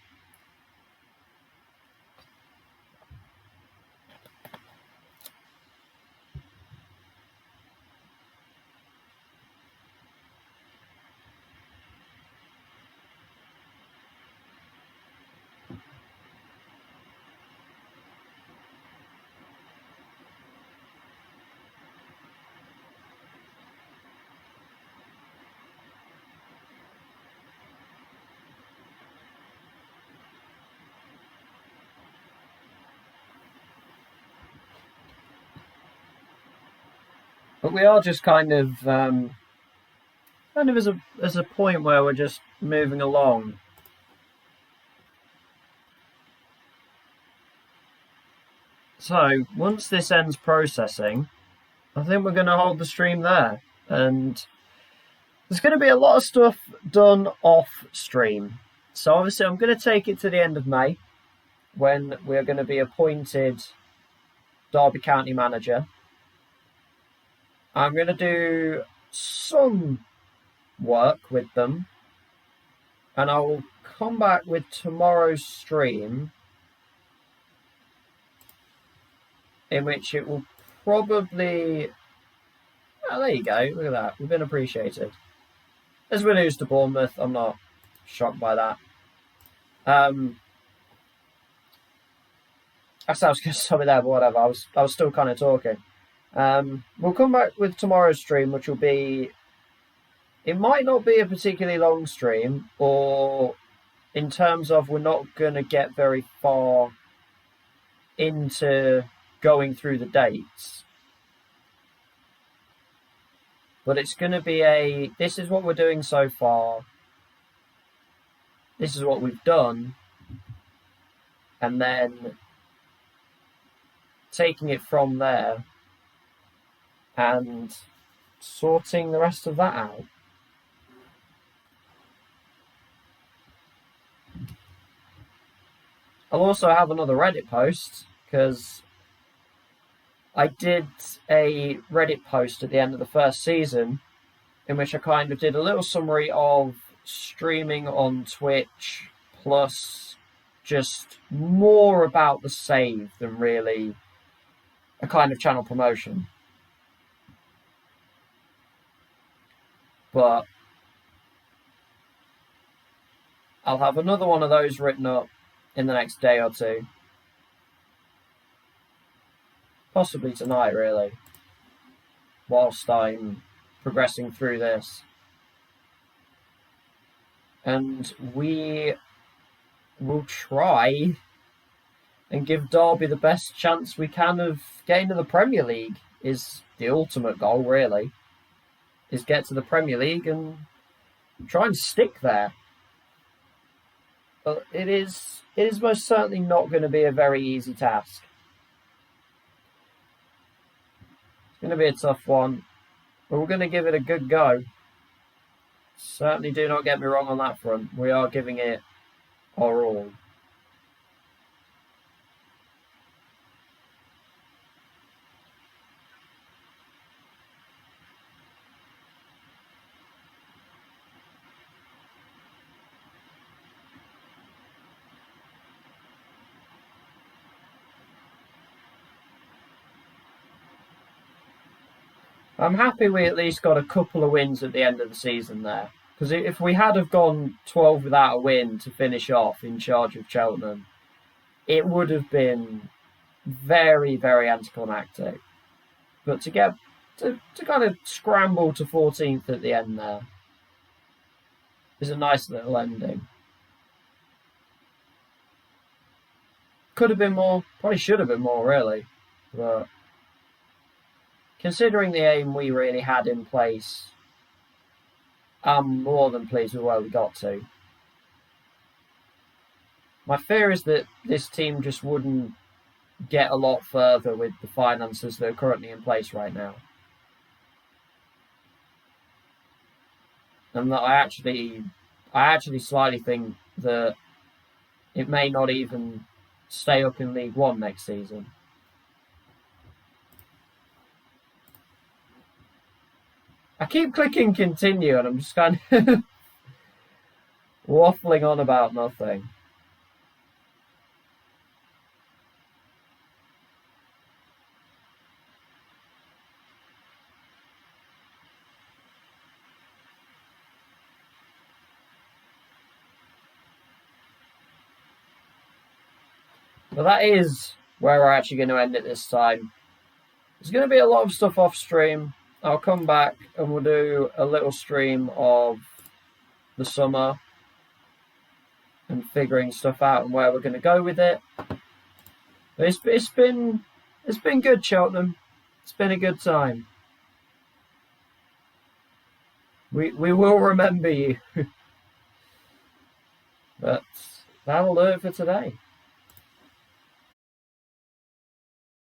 But we are just kind of as a point where we're just moving along. So once this ends processing, I think we're going to hold the stream there, and there's going to be a lot of stuff done off stream. So obviously I'm going to take it to the end of May, when we're going to be appointed Derby County manager. I'm going to do some work with them, and I will come back with tomorrow's stream, in which it will probably... Oh, there you go, look at that, we've been appreciated. As we lose to Bournemouth, I'm not shocked by that. I was going to stop it there, but whatever, I was still kind of talking. We'll come back with tomorrow's stream, which will be... It might not be a particularly long stream, or in terms of we're not going to get very far into going through the dates. But it's going to be this is what we're doing so far. This is what we've done. And then taking it from there and sorting the rest of that out. I'll also have another Reddit post, because I did a Reddit post at the end of the first season in which I kind of did a little summary of streaming on Twitch, plus just more about the save than really a kind of channel promotion. But I'll have another one of those written up in the next day or two. Possibly tonight, really, whilst I'm progressing through this. And we will try and give Derby the best chance we can of getting to the Premier League. Is the ultimate goal, really. Is get to the Premier League and try and stick there. But it is most certainly not going to be a very easy task. It's going to be a tough one, but we're going to give it a good go. Certainly do not get me wrong on that front. We are giving it our all. I'm happy we at least got a couple of wins at the end of the season there. Because if we had have gone 12 without a win to finish off in charge of Cheltenham, it would have been very, very anticlimactic. But to get to kind of scramble to 14th at the end there is a nice little ending. Could have been more, probably should have been more, really. But considering the aim we really had in place, I'm more than pleased with where we got to. My fear is that this team just wouldn't get a lot further with the finances that are currently in place right now. And that I actually slightly think that it may not even stay up in League One next season. I keep clicking continue and I'm just kind of waffling on about nothing. But that is where we're actually going to end it this time. There's going to be a lot of stuff off stream. I'll come back and we'll do a little stream of the summer and figuring stuff out and where we're going to go with it. But it's been good, Cheltenham. It's been a good time. We will remember you. But that'll do it for today.